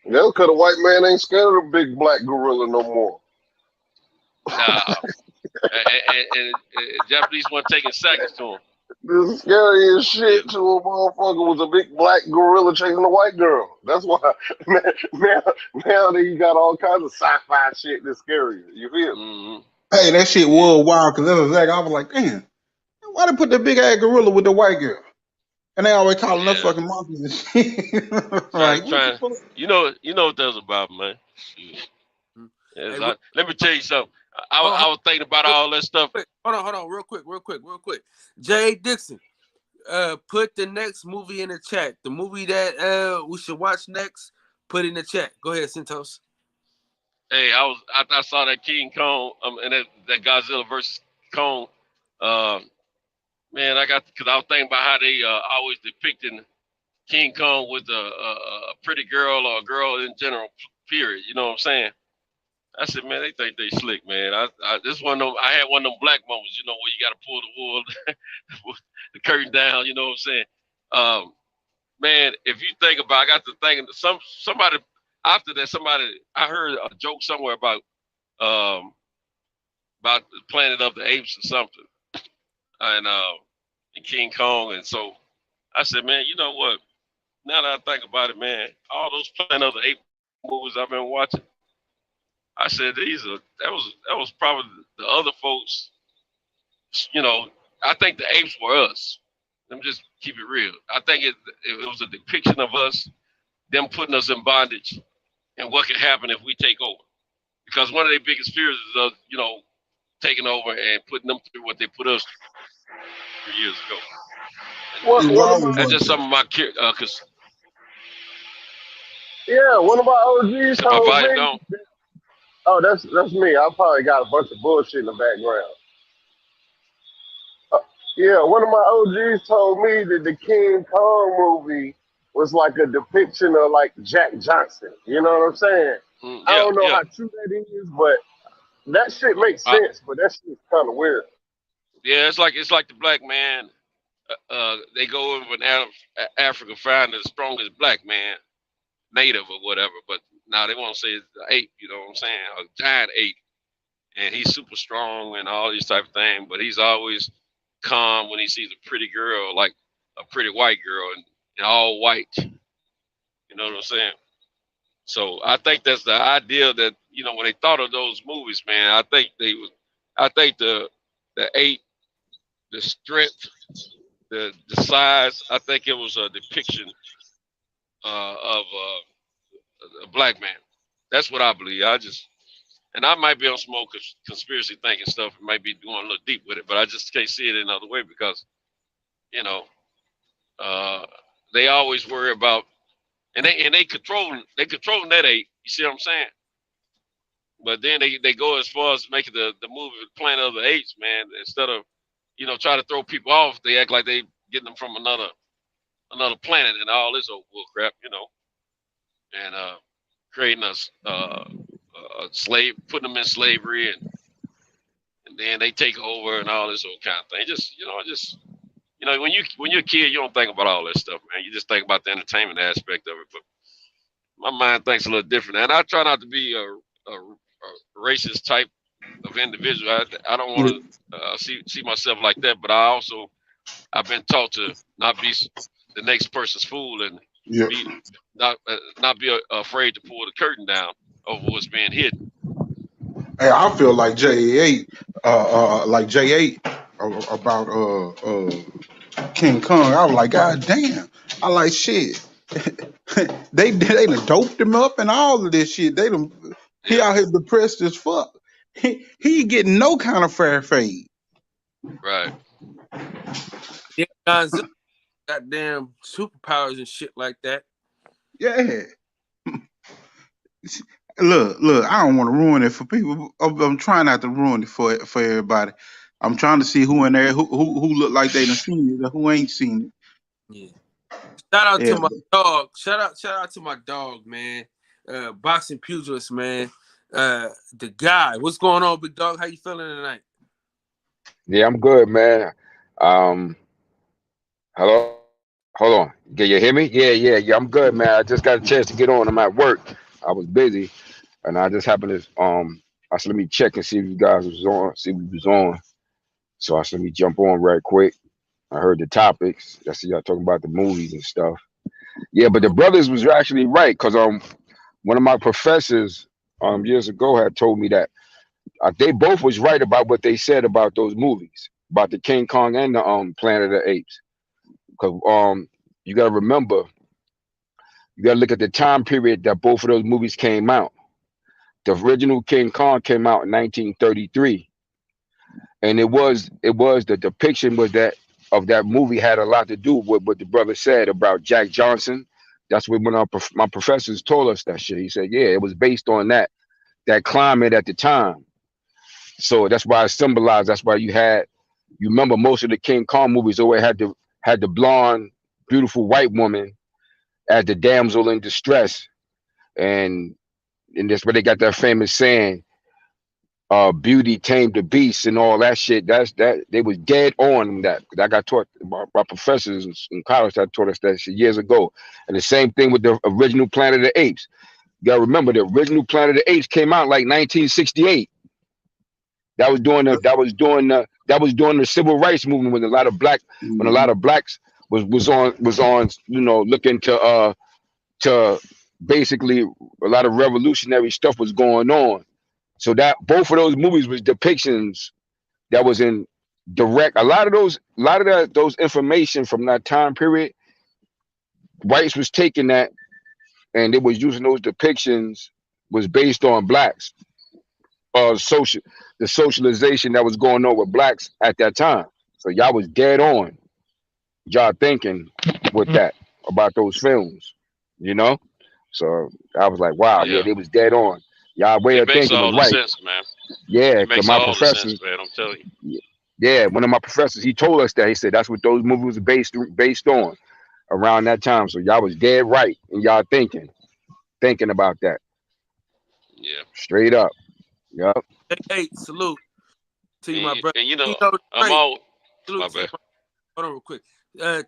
that's because the white man ain't scared of a big black gorilla no more. And Japanese weren't taking seconds to him. The scariest shit to a motherfucker was a big black gorilla chasing a white girl. That's why now that you got all kinds of sci-fi shit that's scarier. You feel? Mm-hmm. Hey, that shit was wild because that was exactly. I was like, damn, why they put the big ass gorilla with the white girl? And they always calling us fucking monkeys and shit. Like, trying, you know what that's about, man. Hey, let me tell you something. I was thinking about all that stuff. Hold on, real quick. Jay Dixon, put the next movie in the chat. The movie that we should watch next, put in the chat. Go ahead, Centos. Hey, I saw that King Kong and that Godzilla versus Kong. Man, because I was thinking about how they always depicting King Kong with a pretty girl or a girl in general. Period. You know what I'm saying? I said, man, they think they slick, man. I had one of them black moments, you know, where you got to pull the wool, the curtain down. You know what I'm saying? Man, if you think about, I got to thinking somebody after that. I heard a joke somewhere about the Planet of the Apes or something, and King Kong, and so I said, man, you know what? Now that I think about it, man, all those Planet of the Apes movies I've been watching. I said that was probably the other folks, you know. I think the apes were us. Let me just keep it real. I think it was a depiction of us, them putting us in bondage, and what could happen if we take over. Because one of their biggest fears is us, you know, taking over and putting them through what they put us through years ago. That's just some of my one of my OGs told me. Oh, that's me. I probably got a bunch of bullshit in the background. Yeah, one of my OGs told me that the King Kong movie was like a depiction of like Jack Johnson. You know what I'm saying? I don't know how true that is, but that shit makes sense. But that shit's kind of weird. Yeah, it's like the black man. They go over in Africa, find the strongest black man, native or whatever, but now they want to say it's an ape, you know what I'm saying? A giant ape. And he's super strong and all these type of things, but he's always calm when he sees a pretty girl, like a pretty white girl and all white. You know what I'm saying? So I think that's the idea that, you know, when they thought of those movies, man, I think the ape, the strength, the size, I think it was a depiction of a black man. That's what I believe. And I might be on smoke conspiracy thinking stuff. It might be going a little deep with it, but I just can't see it another way because, you know, they always worry about, and they controlling that ape. You see what I'm saying? But then they go as far as making the movie Planet of the Apes, man. Instead of, you know, try to throw people off, they act like they getting them from another planet and all this old bull crap, you know. And creating a slave, putting them in slavery, and then they take over and all this old kind of thing. you know, when you're a kid, you don't think about all that stuff, man. You just think about the entertainment aspect of it. But my mind thinks a little different, and I try not to be a racist type of individual. I don't want to see myself like that, but I've been taught to not be the next person's fool and be not be afraid to pull the curtain down over what's being hidden. Hey, I feel like J8, about King Kong. I was like, God damn. I like shit. they done doped him up and all of this shit. He out here depressed as fuck. He getting no kind of fair fade. Right. Yeah, Godzilla, goddamn superpowers and shit like that. Yeah. Look, I don't want to ruin it for people. I'm trying not to ruin it for everybody. I'm trying to see who in there who look like they done seen it or who ain't seen it. Yeah. Shout out to my dog. Shout out to my dog, man. Boxing pugilist, man. The guy. What's going on, big dog? How you feeling tonight? Yeah, I'm good, man. Hello? Hold on. Can you hear me? Yeah, I'm good, man. I just got a chance to get on. I'm at work. I was busy, and I just happened to I said let me check and see if you guys was on, see if we was on. So I said let me jump on right quick. I heard the topics. I see y'all talking about the movies and stuff. Yeah, but the brothers was actually right, because one of my professors years ago had told me that they both was right about what they said about those movies, about the King Kong and the Planet of the Apes. Because you gotta remember, you gotta look at the time period that both of those movies came out. The original King Kong came out in 1933, and it was the depiction was that of that movie had a lot to do with what the brother said about Jack Johnson. That's what when my professors told us that shit. He said, yeah, it was based on that climate at the time. So that's why it symbolized. That's why you remember most of the King Kong movies always had the blonde, beautiful white woman as the damsel in distress, and that's where they got that famous saying, beauty tamed the beast and all that shit. They was dead on that. I got taught by professors in college that taught us that shit years ago. And the same thing with the original Planet of the Apes. You gotta remember the original Planet of the Apes came out like 1968. That was during the civil rights movement when a lot of blacks was on looking to basically a lot of revolutionary stuff was going on. So that both of those movies was depictions that was in direct. A lot of those information from that time period, whites was taking that and they was using those depictions was based on blacks, the socialization that was going on with blacks at that time. So y'all was dead on, y'all thinking with that about those films, So I was like, wow, yeah, they was dead on. Y'all way of thinking was right. Sense, man. Yeah, it makes my all professor, the sense, man. I'm telling you. Yeah, one of my professors, he told us that. He said that's what those movies were based on around that time. So y'all was dead right, and y'all thinking about that. Yeah, straight up. Yep. Hey, salute to you, my brother. And Tino I'm all. Salute My to bad. Hold on real quick.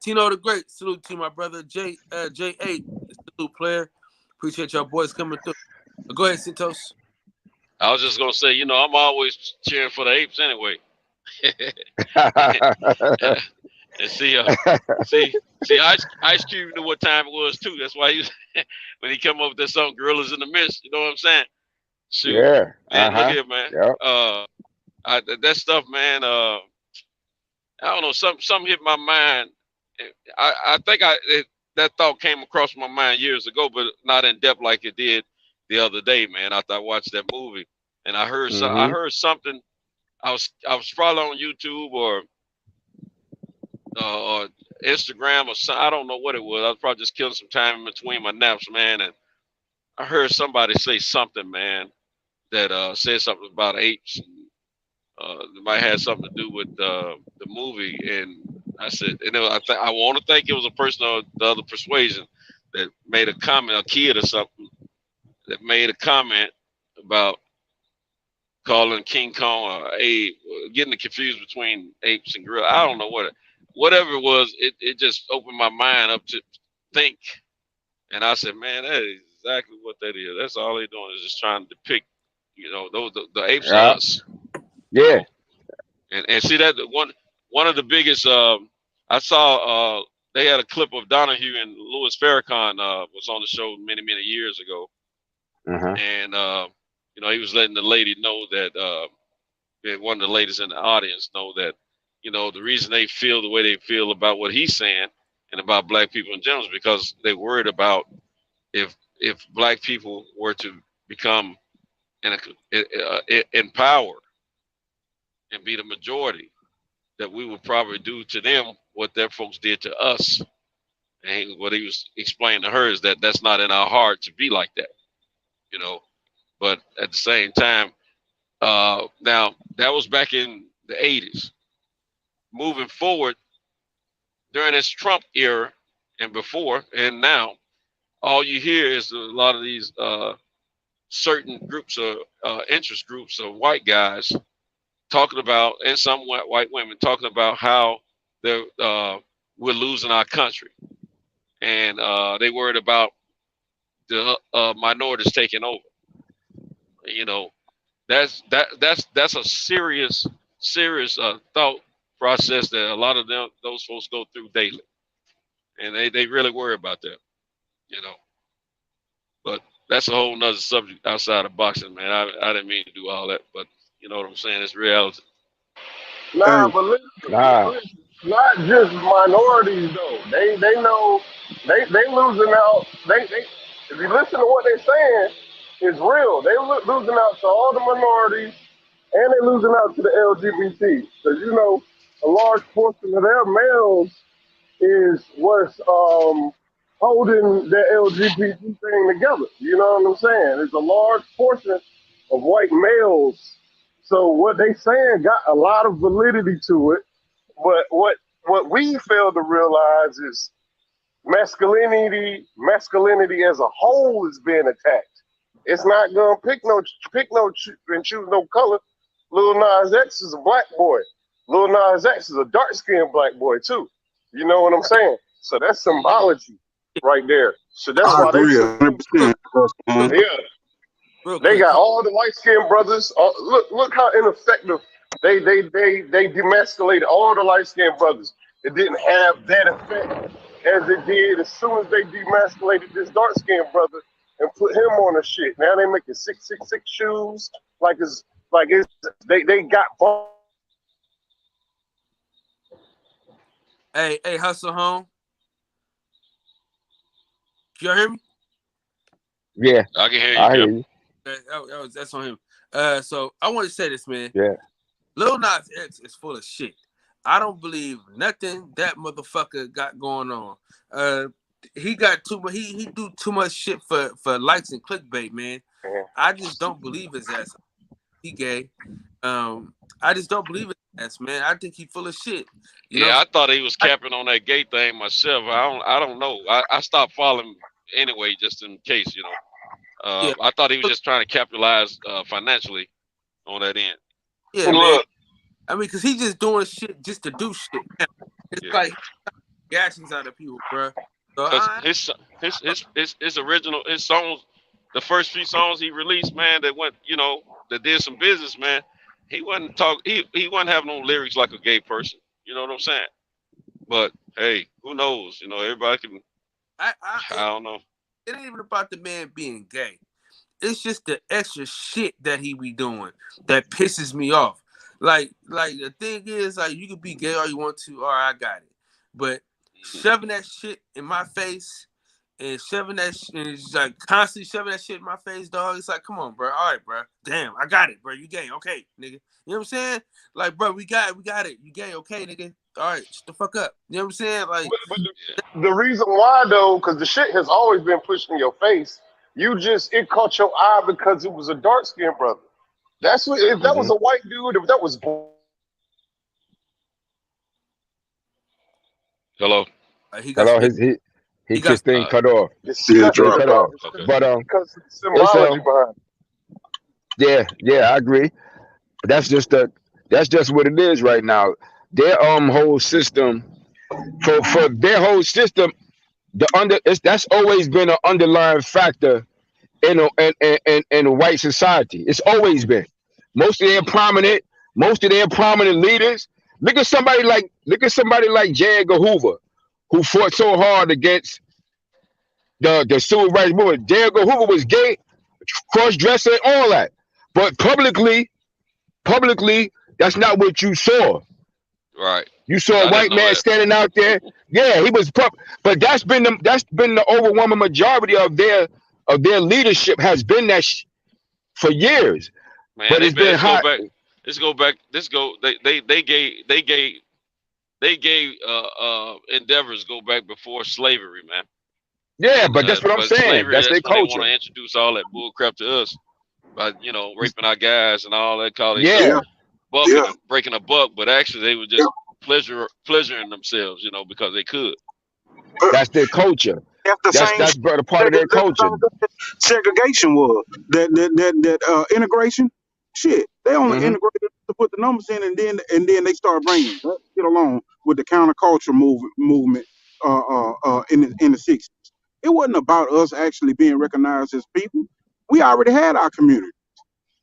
Tino the Great, salute to my brother J8, salute player. Appreciate y'all boys coming through. Go ahead, Santos. I was just gonna say, I'm always cheering for the apes anyway. And see, Ice Cube knew what time it was too. That's why when he come up with that song "Gorillas in the Mist," you know what I'm saying? Shoot, yeah. Man, look here, man. Yep. That stuff, man. I don't know. Something hit my mind. I think that thought came across my mind years ago, but not in depth like it did the other day, man. After I watched that movie, and I heard something. I was probably on YouTube or Instagram or something. I don't know what it was. I was probably just killing some time in between my naps, man. And I heard somebody say something, man, that said something about apes. It might have something to do with the movie. And I said, I want to think it was a person of the other persuasion that made a comment, a kid or something, that made a comment about calling King Kong or ape, getting confused between apes and gorilla. I don't know what whatever it was, it just opened my mind up to think. And I said, man, that is exactly what that is. That's all they're doing is just trying to depict, those the apes are us. Yeah. And see that one of the biggest I saw they had a clip of Donahue and Louis Farrakhan was on the show many years ago, and he was letting the lady know that one of the ladies in the audience know that the reason they feel the way they feel about what he's saying and about black people in general is because they're worried about if black people were to become in power and be the majority, that we would probably do to them what their folks did to us. And what he was explaining to her is that that's not in our heart to be like that, But at the same time, now that was back in the 80s. Moving forward, during this Trump era and before and now, all you hear is a lot of these certain groups of interest groups of white guys talking about, and some white women talking about how we're losing our country, and they worried about the minorities taking over. That's a serious thought process that a lot of those folks go through daily, and they really worry about that, But that's a whole nother subject outside of boxing, man. I didn't mean to do all that, but you know what I'm saying? It's reality. Nah, but listen, not just minorities though. They know they losing out. They if you listen to what they're saying, it's real. They losing out to all the minorities, and they losing out to the LGBT. Because a large portion of their males is what's holding the LGBT thing together. You know what I'm saying? It's a large portion of white males. So what they saying got a lot of validity to it. But what we fail to realize is masculinity as a whole is being attacked. It's not gonna pick no and choose no color. Lil Nas X is a black boy. Lil Nas X is a dark-skinned black boy too. You know what I'm saying? So that's symbology right there. So that's why they 100%. They got all the light-skinned brothers. Look how ineffective they demasculated all the light-skinned brothers. It didn't have that effect as it did as soon as they demasculated this dark-skinned brother and put him on the shit. Now they making 666 shoes they got. Hey, Hustle Home. Y'all hear me? Yeah, I can hear you. I hear you. That's on him. So I want to say this, man. Yeah. Lil Nas X is full of shit. I don't believe nothing that motherfucker got going on. He got too much. He do too much shit for likes and clickbait, man. I just don't believe his ass. He gay. I just don't believe his ass, man. I think he full of shit. You know? I thought he was capping on that gay thing myself. I don't know. I stopped following anyway, just in case, I thought he was just trying to capitalize financially on that end. Yeah, man. I mean, because he's just doing shit just to do shit. It's like reactions out of people, bro. So his original songs, the first few songs he released, man, that went, that did some business, man. He wasn't he wasn't having no lyrics like a gay person. You know what I'm saying? But hey, who knows? Everybody can. I don't know. It ain't even about the man being gay. It's just the extra shit that he be doing that pisses me off. Like the thing is, like, you can be gay all you want to, all right, I got it. But shoving that shit in my face and shoving that shit, and it's like constantly shoving that shit in my face, dog. It's like, come on, bro. All right, bro. Damn, I got it, bro. You gay. Okay, nigga. You know what I'm saying? Like, bro, we got it. You gay. Okay, nigga. All right, shut the fuck up. You know what I'm saying? Like, but the reason why, though, because the shit has always been pushed in your face. It caught your eye because it was a dark-skinned brother. That's what. If that was a white dude, if that was. Hello. He got his thing cut off. Cut off. Okay. But because of the symbology behind it. Yeah, I agree. But that's just what it is right now. Their whole system for their whole system. That's always been an underlying factor in white society. It's always been. Most of their prominent, most of their prominent leaders. Look at somebody like J. Edgar Hoover, who fought so hard against the civil rights movement. J. Edgar Hoover was gay, cross-dresser, all that. But publicly, that's not what you saw. Right. You saw I a didn't white know man that. standing out there. Yeah, he was but that's been the overwhelming majority of their leadership has been for years. Man, But it's been let's go hot. back. Let's go back. Let's go. They gave endeavors go back before slavery, man. Yeah, And but that's what I'm but saying. slavery, That's that's their when they want culture. to introduce all that bull crap to us by raping our guys and all that, call themselves Yeah, Yeah, bucking yeah, and breaking a buck, but actually they were yeah. just pleasuring themselves, because they could. But that's their culture. that's the That's same that's shit a part of their that culture. segregation was. That integration shit. They only Hmm. integrated to put the numbers in, and then they start bringing that shit along with the counterculture movement in the 60s. It wasn't about us actually being recognized as people. We already had our community.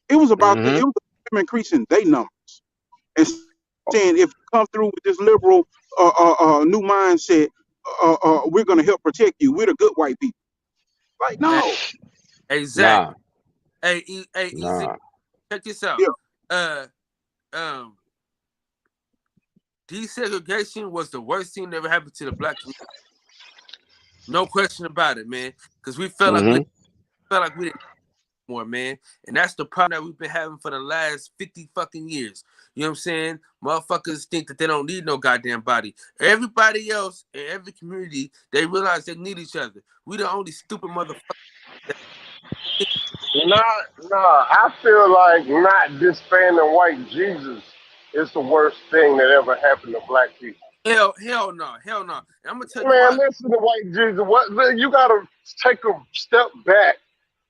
It was about Hmm. them increasing their numbers and saying if you come through with this liberal new mindset, we're gonna help protect you. We're the good white people. Like Hey, no, hey Zach. Nah, Hey, Easy. nah. Check this out. yeah, Uh, um, desegregation was the worst thing that ever happened to the black community. No question about it, man. Because we felt like Hmm. we didn't more, man. And that's the problem that we've been having for the last 50 fucking years. You know what I'm saying? Motherfuckers think that they don't need no goddamn body. Everybody else in every community, they realize they need each other. We the only stupid motherfuckers that think Nah, I feel like not disbanding White Jesus is the worst thing that ever happened to black people. hell no, hell no. And I'm gonna tell you Man, why. listen to White Jesus. What you gotta take a step back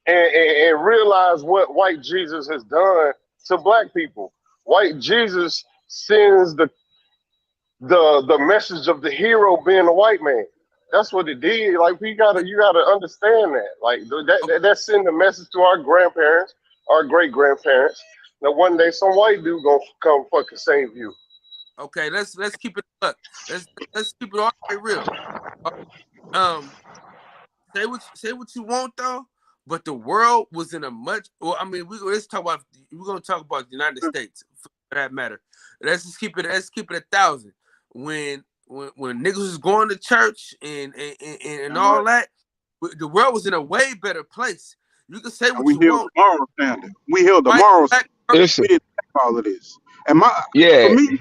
and realize what White Jesus has done to black people. White Jesus sends the message of the hero being a white man. That's what it did. Like you gotta understand that. Like that send a message to our grandparents, our great grandparents. That one day some white dude gonna come fucking save you. Okay, let's keep it look. Let's keep it all the way real. Um, say what you want though, but the world was in a much. Well, I mean, let's talk about. We're gonna talk about the United States for that matter. Let's keep it 1,000. When niggas was going to church and all that, the world was in a way better place. You can say and what we you held the want, moral standard. We held the white, moral standard. black, purple. Listen, We didn't have all of this. And for yeah, me,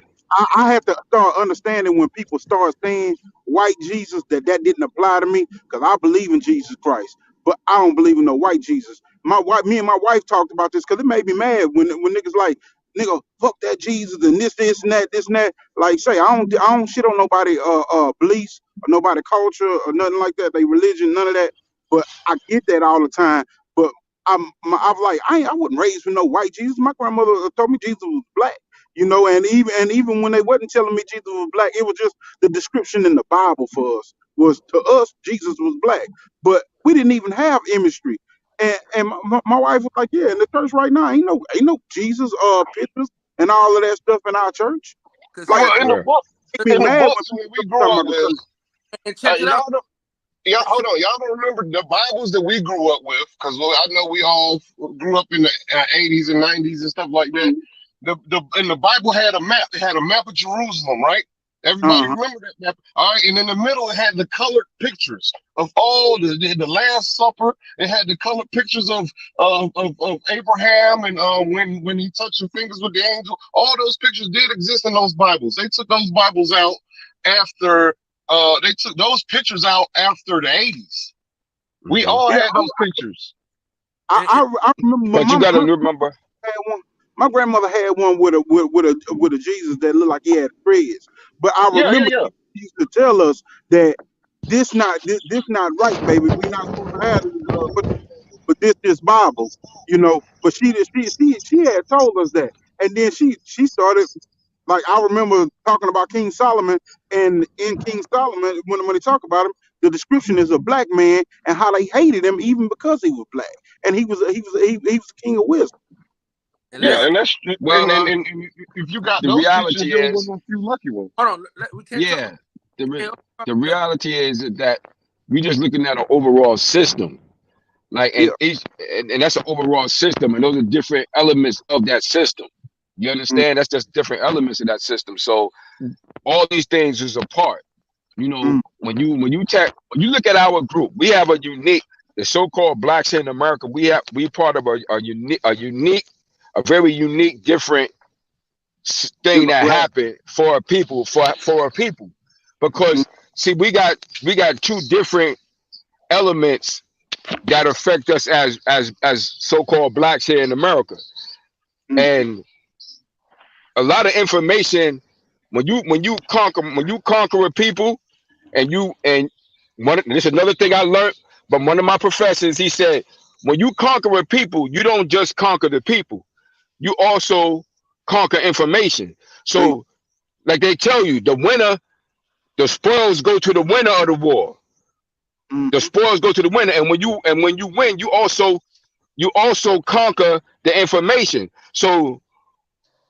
I have to start understanding when people start saying white Jesus that didn't apply to me because I believe in Jesus Christ, but I don't believe in no white Jesus. Me and my wife talked about this because it made me mad when niggas like nigga fuck that Jesus and this and that. Like say I don't shit on nobody beliefs or nobody culture or nothing like that. They religion, none of that. But I get that all the time. But I'm like I wouldn't raise with no white Jesus. My grandmother told me Jesus was black. And even when they wasn't telling me Jesus was black, it was just the description in the Bible for us was to us Jesus was black, but we didn't even have imagery. And my wife was like, yeah, in the church right now, ain't no Jesus pictures and all of that stuff in our church. Cause Like Well, check in it, the yeah. book, it made me in the mad when books people when we talking grew up about the with, church. and check it out. y'all And check, hold on, y'all don't remember the Bibles that we grew up with, because I know we all grew up in the 80s and 90s and stuff like that. And the Bible had a map. It had a map of Jerusalem, right? Everybody Uh-huh. remember that map. All right, and in the middle it had the colored pictures of all the Last Supper. It had the colored pictures of Abraham and when he touched his fingers with the angel. All those pictures did exist in those Bibles. They took those Bibles out after they took those pictures out after the 80s. We Hmm. all Yeah, had those pictures. and, and, I remember But you gotta remember, had one. My grandmother had one with a Jesus that looked like he had dreads. But I Yeah, yeah, remember yeah. she used to tell us that this not right, baby. We not supposed to have this, but this Bible. But she had told us that, and then she started. Like I remember talking about King Solomon, and in King Solomon, when they talk about him, the description is a black man and how they hated him even because he was black, and he was the king of wisdom. And Yeah, that's and that's Well, and if you got the those reality teachers, you're is, one of the few lucky ones. hold on. We can't yeah, talk. the reality is that we just looking at an overall system. Like, and Yeah. each, and that's an overall system, and those are different elements of that system. You understand? That's just different elements of that system. So all these things is a part. You know, Mm. when you look at our group, we have a unique, the so-called blacks here in America. We part of a very unique, different thing that happened for a people, for a people, because see, we got two different elements that affect us as so-called blacks here in America. And a lot of information, when you conquer a people, and this is another thing I learned, but one of my professors, he said, when you conquer a people, you don't just conquer the people, you also conquer information. So like they tell you, the spoils go to the winner of the war. The spoils go to the winner, and when you win, you also conquer the information. So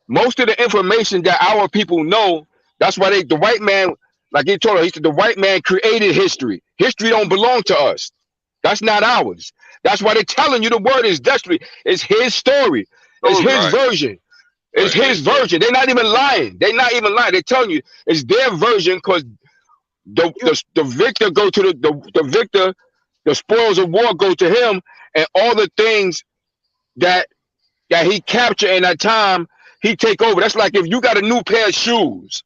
most of the information that our people know, that's why the white man, like he told us, he said the white man created history. History don't belong to us. That's not ours. That's why they're telling you the word is destiny. It's his story. It's his version. It's his version. They're not even lying. They're not even lying. They're telling you it's their version, because the victor go to the victor, the spoils of war go to him, and all the things that he captured in that time, he take over. That's like if you got a new pair of shoes,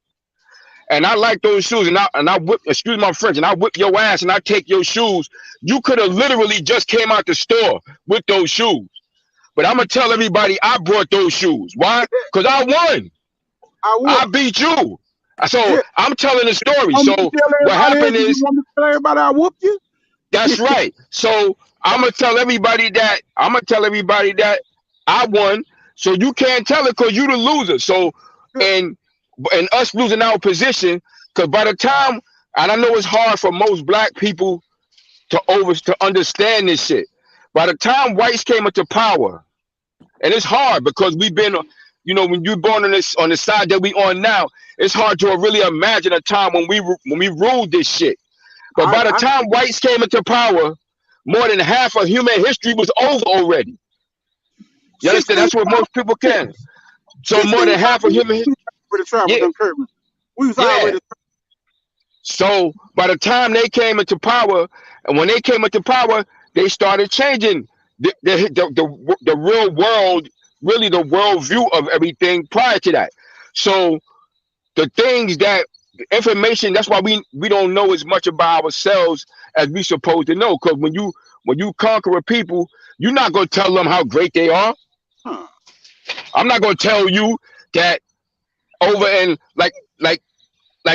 and I like those shoes, and I whip, excuse my French, and I whip your ass, and I take your shoes. You could have literally just came out the store with those shoes, but I'm gonna tell everybody I brought those shoes. Why? Because I won. I beat you. So I'm telling the story. So what happened is, you want me to tell everybody I whooped you? that's right. So I'm gonna tell everybody that I won. So you can't tell it because you the loser. So and us losing our position, because by the time, and I know it's hard for most black people to understand this shit. By the time whites came into power, and it's hard because we've been, when you're born on the side that we on now, it's hard to really imagine a time when we ruled this shit. But by the time whites came into power, more than half of human history was over already. You understand? That's what most people can. So more than half of human history. We was already. So by the time they came into power, and when they came into power, they started changing the real world, really the world view of everything prior to that. So the things that information, that's why we don't know as much about ourselves as we supposed to know. Because when you conquer a people, you're not gonna tell them how great they are. I'm not gonna tell you that over in like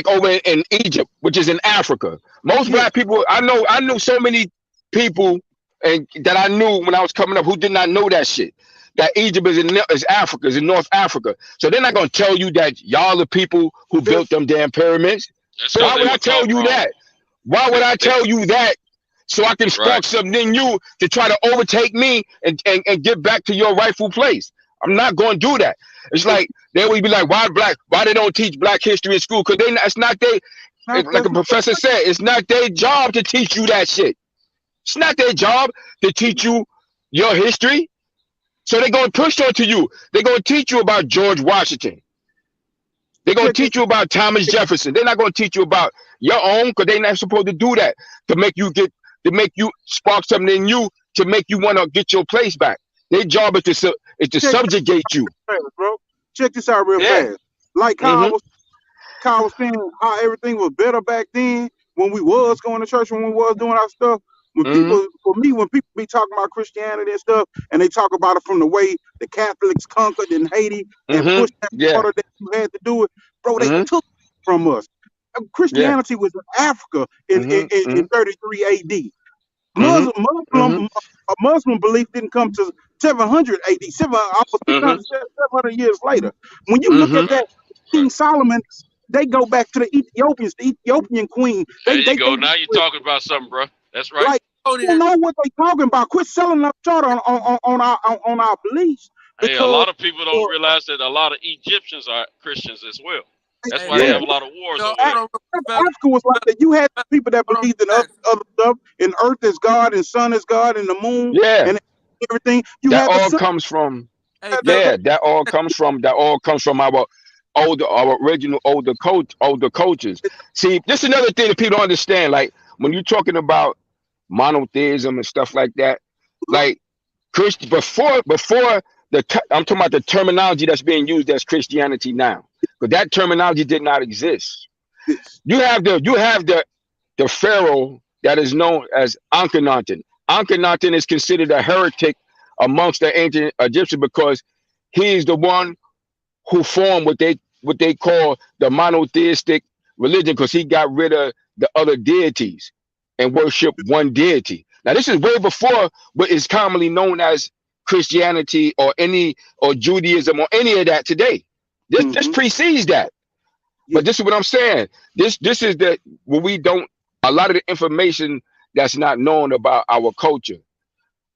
over in Egypt, which is in Africa. Most black people, I knew so many people and that I knew when I was coming up who did not know that shit. That Egypt is Africa, is in North Africa. So they're not gonna tell you that y'all the people who built them damn pyramids. So why would I tell you that? Why would I tell you that? So I can spark something in you to try to overtake me and get back to your rightful place. I'm not going to do that. It's like they would be like, why they don't teach black history in school? Because it's not like a professor said, it's not their job to teach you that shit. It's not their job to teach you your history. So they're going to push onto you. They're going to teach you about George Washington. They're going to teach you about Thomas Jefferson. They're not going to teach you about your own, because they're not supposed to do that to make you spark something in you to make you want to get your place back. Their job is to subjugate you. Bro, check this out real fast. Like Kyle was saying, how everything was better back then when we was going to church, when we was doing our stuff. When people be talking about Christianity and stuff, and they talk about it from the way the Catholics conquered in Haiti and pushed that order that you had to do it, bro, they took it from us. Christianity was in Africa in 33 AD. Muslim belief didn't come to 700 AD, almost 700 years later. When you look at that, King Solomon, they go back to the Ethiopians, the Ethiopian queen. There They you go. Now you're talking about something, bro. That's right. like they don't know what they talking about. Quit selling us short on our beliefs Hey, a because lot of people don't realize that a lot of Egyptians are Christians as well. That's why Hey, they Yeah. have a lot of wars yo, over I there. don't know, Africa was like that. You had people that hold on, believed in relax. other stuff, and Earth is God, and Sun is God, and the Moon, Yeah. and everything. You That had the all sun. comes from. Hey, Yeah. That all comes from our original older cultures. See, this is another thing that people don't understand. Like when you're talking about monotheism and stuff like that, like Christ before I'm talking about the terminology that's being used as Christianity now, but that terminology did not exist. You have the pharaoh that is known as Akhenaten. Akhenaten is considered a heretic amongst the ancient Egyptians because he is the one who formed what they call the monotheistic religion, because he got rid of the other deities and worshiped one deity. Now this is way before what is commonly known as Christianity or Judaism or any of that today. This precedes that. But this is what I'm saying. This is what we don't, a lot of the information that's not known about our culture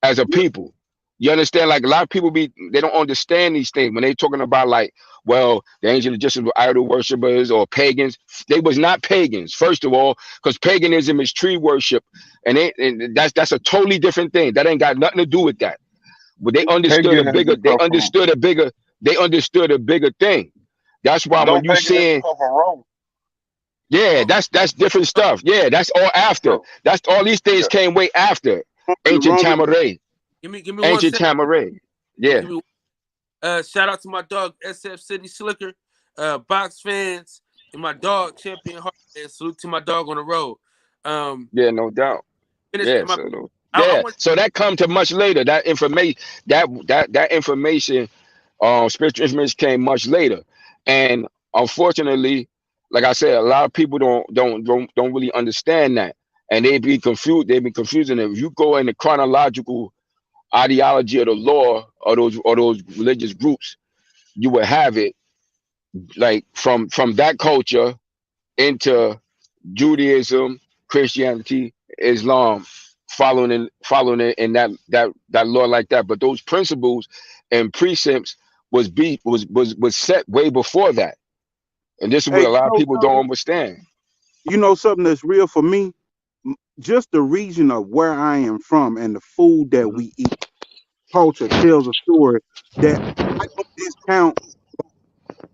as a people. You understand? Like a lot of people they don't understand these things when they're talking about like, well, the ancient Egyptians were idol worshippers or pagans. They was not pagans, first of all, because paganism is tree worship, and that's a totally different thing. That ain't got nothing to do with that. But they understood They understood a bigger thing. That's why when you seeing, yeah, that's different stuff. Yeah, that's all after. That's all these things came way after ancient Tamaray. Give me 1 Ancient second. Tamaray. Yeah. Shout out to my dog SF City Slicker, box fans, and my dog Champion Heart. And salute to my dog on the road. Yeah, no doubt. Yeah, so that come to much later. That information, that information, spiritual information came much later, and unfortunately, like I said, a lot of people don't really understand that, and they be confused. They be confusing it. If you go in the chronological ideology of the law or those religious groups, you would have it like from that culture into Judaism, Christianity, Islam, following in that law like that. But those principles and precepts was set way before that, and this is what a lot of people don't understand. You know something that's real for me? Just the region of where I am from and the food that we eat, culture tells a story that I don't discount.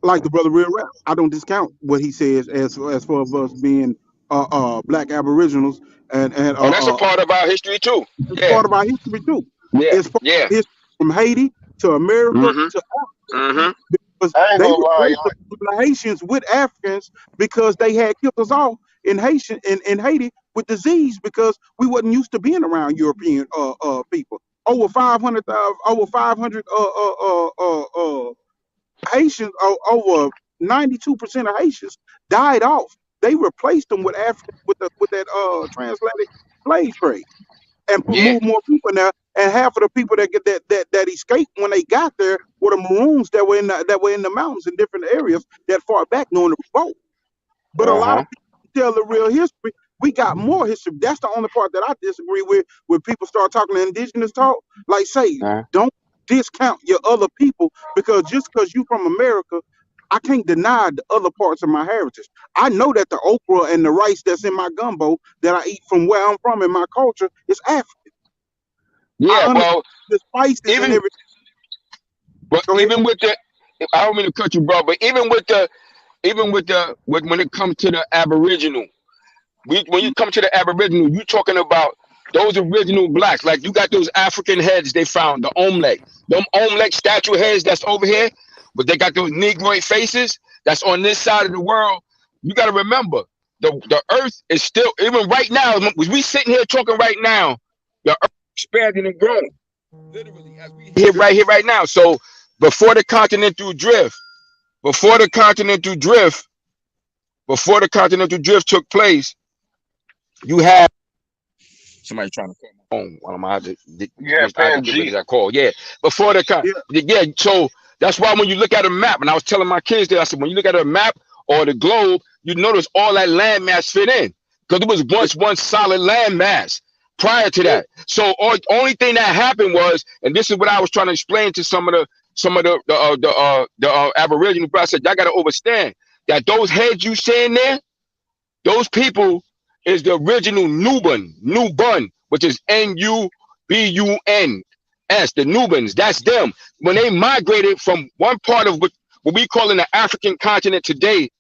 Like the brother Real Rap, I don't discount what he says as far as us being black aboriginals and that's a part of our history too. It's part of our history too. Yeah, it's part of history from Haiti to America to Africa. Because they replaced the Haitians with Africans because they had killed us off in Haiti with disease because we wasn't used to being around European people. Over 500 Haitians, over 92% of Haitians died off. They replaced them with Africans with that transatlantic slave trade and moved more people in there. And half of the people that escaped when they got there were the Maroons that were in the mountains in different areas that far back during the revolt. But a lot of people tell the real history. We got more history. That's the only part that I disagree with when people start talking indigenous talk. Like say, don't discount your other people because just because you from America, I can't deny the other parts of my heritage. I know that the okra and the rice that's in my gumbo that I eat from where I'm from in my culture is African. Yeah, well, the spices and everything. But even with the, I don't mean to cut you, bro, but even when it comes to the Aboriginal, when you come to the Aboriginal, you talking about those original blacks. Like you got those African heads they found, the Omlek. Them Omlek statue heads that's over here, but they got those Negroid faces that's on this side of the world. You got to remember, the earth is still, even right now, as we sitting here talking right now, the earth is expanding and growing. Literally, as we here right now. So before the continental drift took place, you have somebody trying to call my phone. I have to get rid of that call. Yeah, before the so That's why when you look at a map, and I was telling my kids that, I said, when you look at a map or the globe, you notice all that landmass fit in because it was once one solid landmass prior to that. So only thing that happened was, and this is what I was trying to explain to some of the Aboriginal brothers. I said, y'all got to understand that those heads you seeing there, those people is the original Nuban, which is Nubun-S, the Nubans. That's them. When they migrated from one part of what we call in the African continent today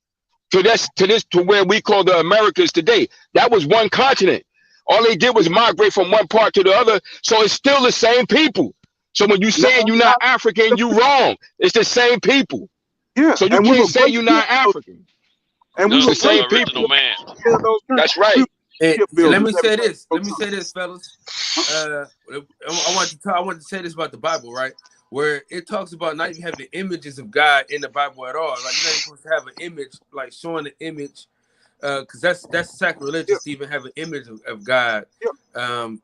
to where we call the Americas today, that was one continent. All they did was migrate from one part to the other. So it's still the same people. So when you saying you're not African, you wrong. It's the same people. Yeah. So you can't say you're not African. And we were the same original people. Man. That's right. Let me say this. Let me say this, fellas. I want to say this about the Bible, right? Where it talks about not even having images of God in the Bible at all. Like you're not supposed to have an image, like showing the image, because that's sacrilegious to even have an image of God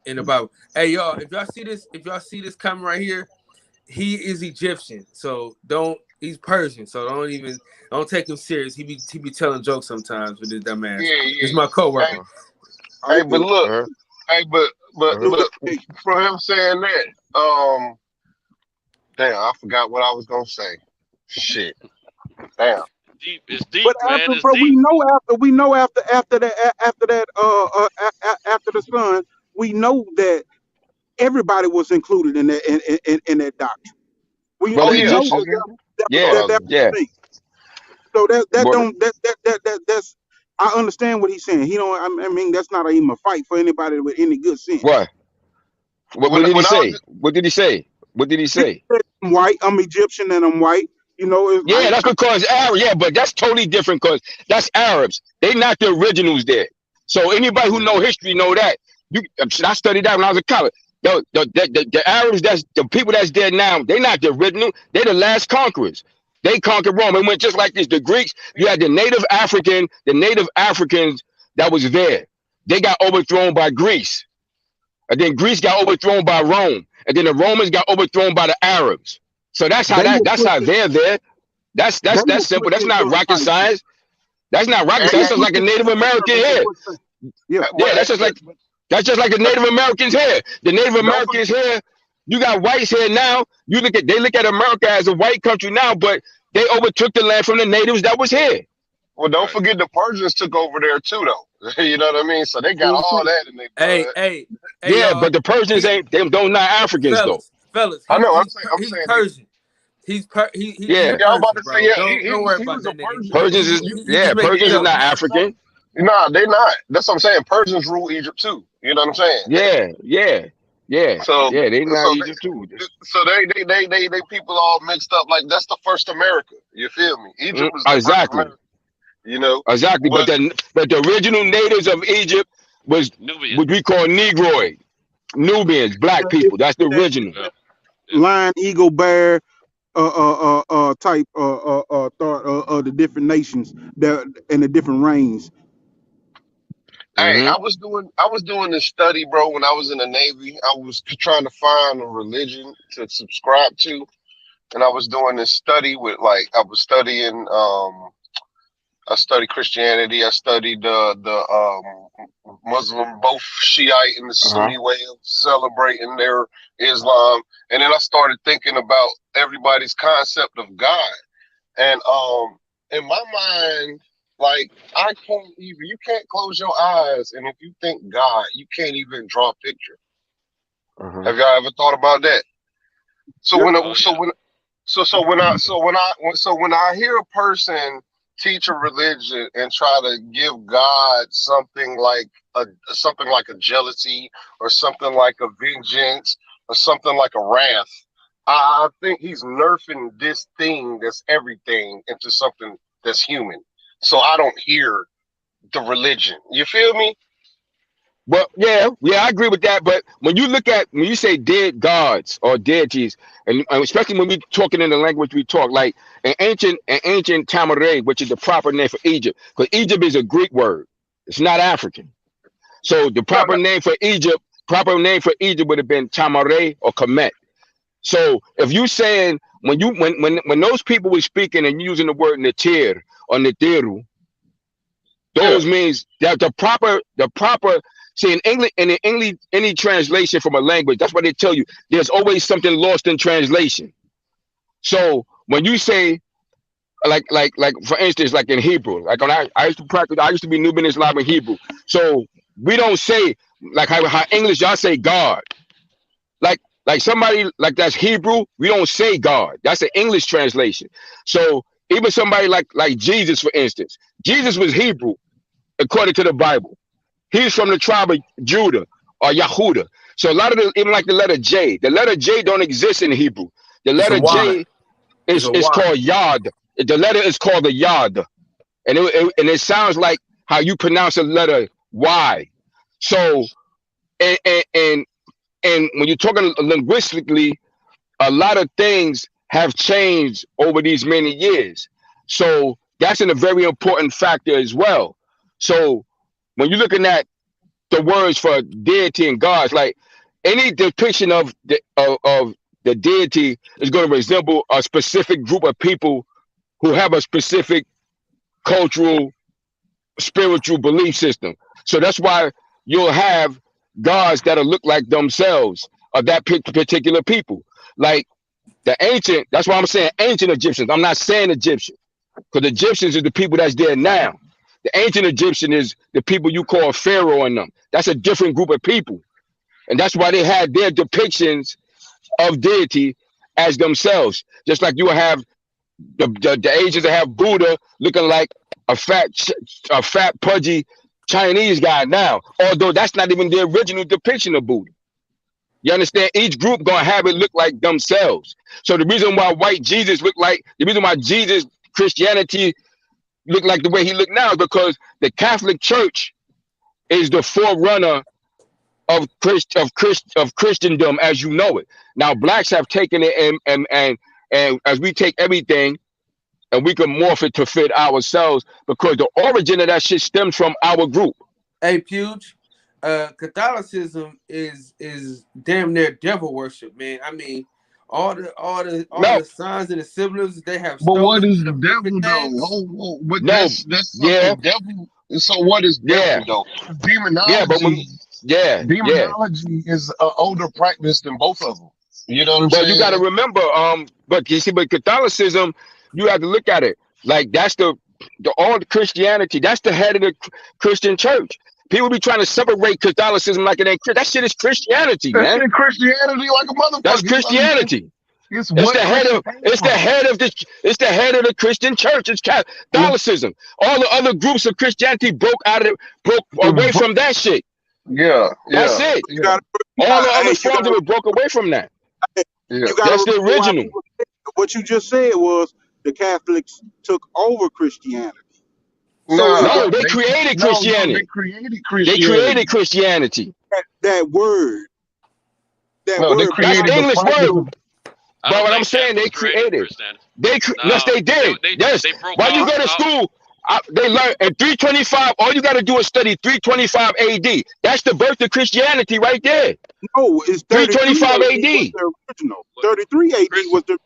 in the Bible. Hey y'all, if y'all see this comment right here, he is Egyptian, so he's Persian, so don't take him serious. He be telling jokes sometimes with his dumb ass. He's my coworker. Hey, but look, look, for him saying that, damn, I forgot what I was gonna say. Shit, damn. It's deep, but man. after, It's bro, deep. we know after the sun, we know that everybody was included in that doctrine. We Well, know Egyptians, that thing. So that's I understand what he's saying. He don't. I mean, that's not even a fight for anybody with any good sense. What did he say? What did he say? What did he say? I'm white. I'm Egyptian and I'm white. You know. Yeah, that's because Arab. Yeah, but that's totally different because that's Arabs. They're not the originals there. So anybody who know history know that. I studied that when I was in college. The Arabs, that's the people that's there now. They're not the original. They're the last conquerors. They conquered Rome. It went just like this. The Greeks, you had the native Africans that was there. They got overthrown by Greece. And then Greece got overthrown by Rome. And then the Romans got overthrown by the Arabs. So that's how they're there. That's simple. That's not rocket science. That's not rocket science. That's just like a Native American here. Yeah, that's just like the Native Americans here. The Native Americans here, you got whites here now. They look at America as a white country now, but they overtook the land from the natives that was here. Well, don't forget the Persians took over there too, though. You know what I mean? So they got all that in their blood. Hey, yeah, but the Persians ain't them. Those not Africans though. Fellas, I know. I'm he's saying Persian. He's yeah. I'm about to say don't worry about that nigga. Persians is not African. Nah, they not. That's what I'm saying. Persians rule Egypt too. You know what I'm saying? Yeah. So they not Egypt too. So they people all mixed up. Like that's the first America. You feel me? Egypt was the exactly. First America, you know exactly. But the original natives of Egypt was Nubian. what we call Negroid, Nubians, black people. That's the original. Lion, eagle, bear, type the different nations that and the different reigns. Hey, I was doing this study, bro, when I was in the Navy. I was trying to find a religion to subscribe to, and I was doing this study with I was studying I studied Christianity. I studied the Muslim, both Shiite and the Sunni way of celebrating their Islam. And then I started thinking about everybody's concept of God. And in my mind, you can't close your eyes. And if you think God, you can't even draw a picture. Have y'all ever thought about that? So when I hear a person teach a religion and try to give God something like a jealousy or something like a vengeance or something like a wrath, I think he's nerfing this thing that's everything into something that's human. So I don't hear the religion. You feel me? Well, yeah, I agree with that. But when you say dead gods or deities, and especially when we're talking in the language we talk, like an ancient Tamare, which is the proper name for Egypt, because Egypt is a Greek word, it's not African. So the proper name for Egypt would have been Tamare or Kemet. So if you're saying when those people were speaking and using the word netir or netiru, Yeah. those means that the proper see in English and in English any translation from a language, that's what they tell you. There's always something lost in translation. So when you say like for instance, like in Hebrew, like when I used to practice, I used to be Nubian Islam in Hebrew. So we don't say like how English y'all say God. Like somebody like that's Hebrew, we don't say God. That's an English translation. So even somebody like Jesus, for instance, Jesus was Hebrew according to the Bible. He's from the tribe of Judah or Yahuda. So a lot of even like the letter J don't exist in Hebrew. The letter J is called Yod. The letter is called the Yod, and it sounds like how you pronounce the letter Y. So and when you're talking linguistically, a lot of things have changed over these many years. So that's a very important factor as well. So when you're looking at the words for deity and gods, like any depiction of the deity is going to resemble a specific group of people who have a specific cultural, spiritual belief system. So that's why you'll have gods that'll look like themselves of that particular people. Like the ancient, that's why I'm saying ancient Egyptians. I'm not saying Egyptian, because Egyptians is the people that's there now. The ancient Egyptian is the people you call Pharaoh and them. That's a different group of people. And that's why they had their depictions of deity as themselves. Just like you will have the Asians that have Buddha looking like a fat, pudgy Chinese guy now. Although that's not even the original depiction of Buddha. You understand? Each group gonna have it look like themselves. So the reason why white Jesus look like, the reason why Jesus Christianity look like the way he look now is because the Catholic Church is the forerunner of Christendom as you know it. Now blacks have taken it and as we take everything and we can morph it to fit ourselves, because the origin of that shit stems from our group. Hey, Puge, Catholicism is damn near devil worship, man. I mean, all the signs and the symbols they have. But what is the from devil different things. though? But No, that's yeah. something devil. So what is devil though? Demonology. Yeah, but Demonology is an older practice than both of them. You know what I'm saying? But you got to remember, but you see, but Catholicism, you have to look at it like that's the all Christianity. That's the head of the Christian church. People be trying to separate Catholicism like it ain't. That shit is Christianity, man. That's Christianity like a motherfucker. That's Christianity. It's the head of the Christian church. It's Catholicism. All the other groups of Christianity broke away from that shit. Yeah, that's it. All the other forms of it broke away from that. That's the original. What you just said was the Catholics took over Christianity. No, they created Christianity. They created Christianity. They created Christianity. That word. They created that's English word. But what I'm saying, they created. Yes, they did. Yes. While you go to school, they learn in 325. All you got to do is study 325 AD. That's the birth of Christianity right there. No, it's 325 AD. The original. 33 AD was the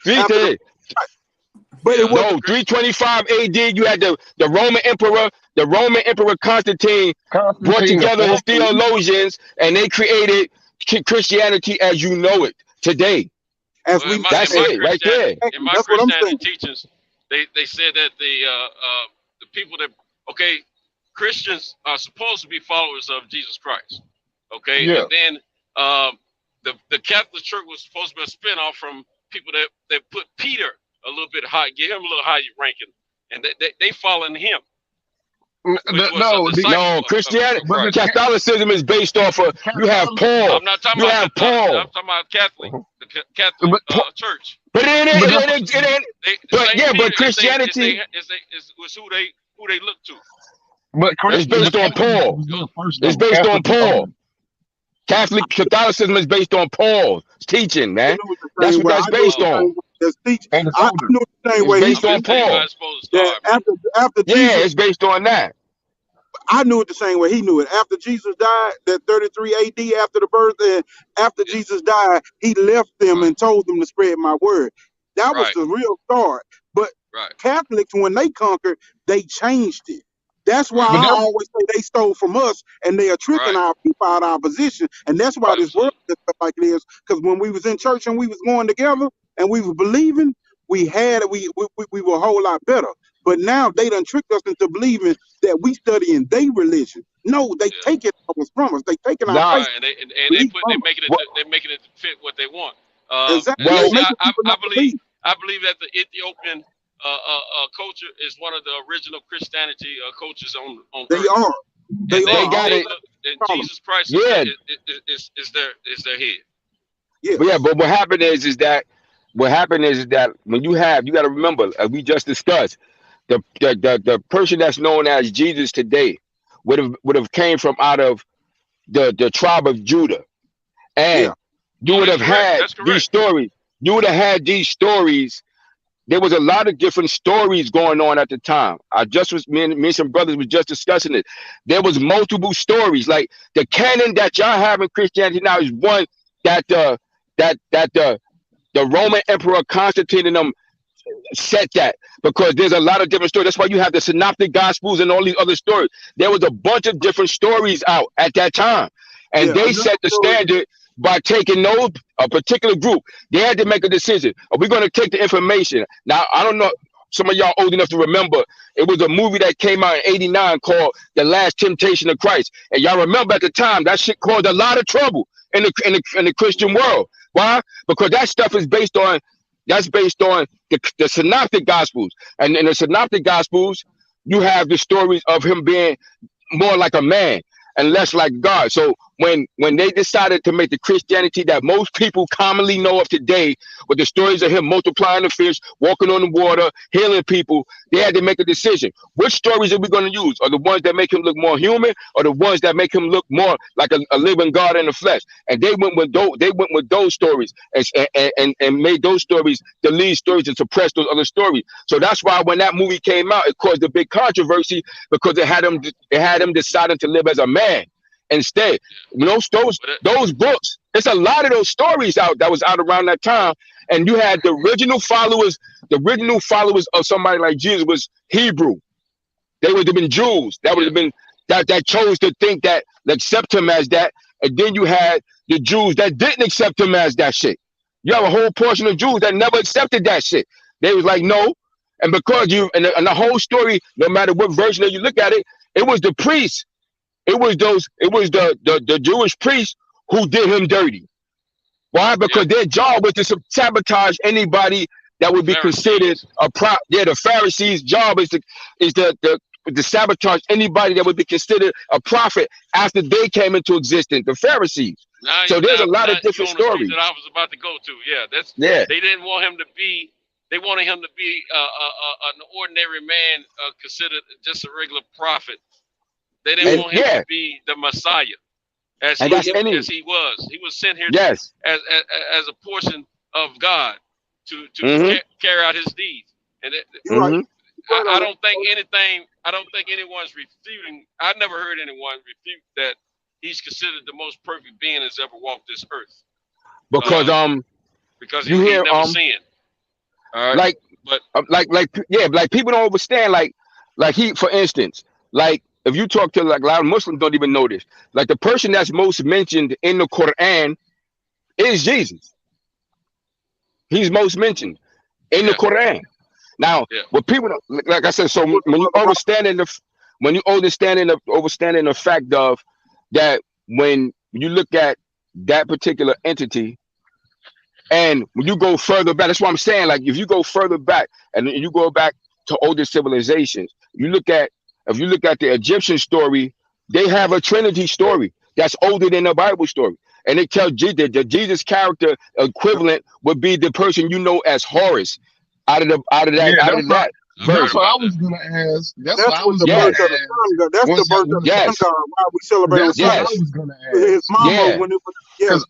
original. But it was 325 AD. You had the Roman Emperor. The Roman Emperor Constantine brought together his theologians, and they created Christianity as you know it today. That's it right there. In my Christianity teachings, they said that the people that Christians are supposed to be followers of Jesus Christ. Okay, and then the Catholic Church was supposed to be a spinoff from people that put Peter a little bit high, give him a little higher ranking, and they following him. No, Christianity, Catholicism is based off of you have Paul. I'm not talking about Paul. I'm talking about Catholic, the Catholic Church. But but Christianity is who they look to. But it's based on Paul. It's based on Paul. Catholicism is based on Paul's teaching, man. That's what that's based on. I knew the same way. It's based on Paul. After Jesus, it's based on that. I knew it the same way he knew it. After Jesus died, that 33 AD, after the birth, and after Jesus died, he left them and told them to spread my word. That was Right. the real start. But Right. Catholics, when they conquered, they changed it. That's why Right. I always say they stole from us, and they are tricking Right. our people out of our position. And that's why this world Absolutely. is stuff like it is. Because when we was in church and we was going together and we were believing, we were a whole lot better. But now they done tricked us into believing that we studying their religion. No, they Yeah. taking from us. They taking our Nah, faith Right. And they belief put from us. what, they're making it fit what they want. Exactly. And They well, see, making people I not believe. believe that the Ethiopian culture is one of the original Christianity cultures on They earth. are. They And are. they I got don't it. have and a problem. Jesus Christ Yeah, is their head. Yes. but yeah, but what happened is that when you got to remember, as we just discussed, the person that's known as Jesus today would have came from out of the tribe of Judah, Yeah. and you Oh, would that's have correct. had That's these correct. stories. You would have had these stories. There was a lot of different stories going on at the time. I just was me and some brothers was just discussing it. There was multiple stories. Like the canon that y'all have in Christianity now is one that the Roman Emperor Constantine and them set that, because there's a lot of different stories. That's why you have the Synoptic Gospels and all these other stories. There was a bunch of different stories out at that time, and Yeah. they Another set the story. standard by taking those a particular group. They had to make a decision. Are we going to take the information? Now, I don't know. Some of y'all old enough to remember, it was a movie that came out in '89 called The Last Temptation of Christ, and y'all remember at the time that shit caused a lot of trouble in the Christian world. Why? Because that stuff is based on the Synoptic Gospels, and in the Synoptic Gospels, you have the stories of him being more like a man and less like God. So when they decided to make the Christianity that most people commonly know of today, with the stories of him multiplying the fish, walking on the water, healing people, they had to make a decision. Which stories are we going to use? Are the ones that make him look more human, or the ones that make him look more like a living God in the flesh? And they went with those stories and made those stories the lead stories and suppressed those other stories. So that's why when that movie came out, it caused a big controversy, because it had him deciding to live as a man instead. Those books, there's a lot of those stories out that was out around that time, and you had the original followers of somebody like Jesus was Hebrew. They would have been Jews. That would have been that chose to think that, accept him as that. And then you had the Jews that didn't accept him as that shit. You have a whole portion of Jews that never accepted that shit. They was like, no. And because and the whole story, no matter what version of you look at it, it was the priests. It was the Jewish priests who did him dirty. Why? Because their job was to sabotage anybody that would be considered a prop. Yeah, the Pharisees' job is to sabotage anybody that would be considered a prophet after they came into existence. The Pharisees. So there's a lot of different stories that I was about to go to. Yeah. They didn't want him to be. They wanted him to be an ordinary man, considered just a regular prophet. They didn't want him to be the Messiah, as he was. He was sent here as a portion of God to carry out his deeds. And I don't think anyone's refuting. I've never heard anyone refute that he's considered the most perfect being that's ever walked this earth. Because he never sinned. Like people don't understand. Like he, for instance, like if you talk to like a lot of Muslims don't even know this. Like the person that's most mentioned in the Quran is Jesus. He's most mentioned in the Quran. Now, what people like I said, so when you understanding the fact of that, when you look at that particular entity, and when you go further back, that's what I'm saying. Like if you go further back and you go back to older civilizations, if you look at the Egyptian story, they have a Trinity story that's older than the Bible story. And they tell the Jesus character equivalent would be the person you know as Horus out of that. That's what I was gonna ask. That's what I was the gonna birth ask. of the sun god. That's the birth of the sun god. Why we celebrate That's what I was gonna ask. his mama when it was because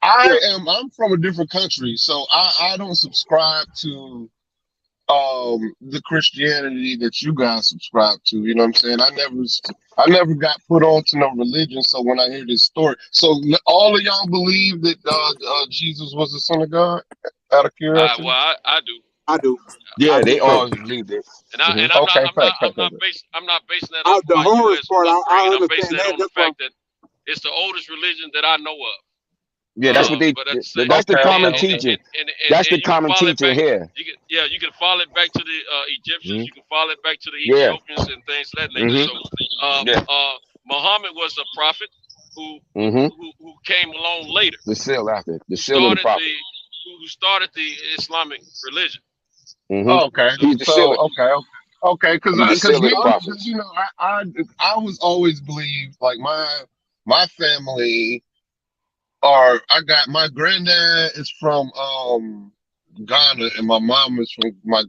I'm from a different country, so I don't subscribe to the Christianity that you guys subscribe to. You know what I'm saying? I never got put on to no religion. So when I hear this story, so all of y'all believe that Jesus was the Son of God? Out of curiosity. I do. I do. Yeah, I they do too. all believe it. And I and Okay, fact. I'm not basing that off The my horror U.S. part, I upbringing. I'm basing understand that that. on the That's why. fact that it's the oldest religion that I know of. Yeah, that's what they. But at the same, That's the Okay, common okay, okay. teaching. That's the and you can common follow it teaching back. here. You can follow it back to the Egyptians. Mhm. You can follow it back to the Yeah. Ethiopians and things of that nature. Mhm. So, Yeah. Muhammad was a prophet who Mhm. who came along later, The seal after the who seal of the started prophet. who started the Islamic religion. Mhm. Okay. He's the So sealer. okay, because He's the seal of the me, prophets. you know, I was always believed like my family are. I got my granddad is from Ghana and my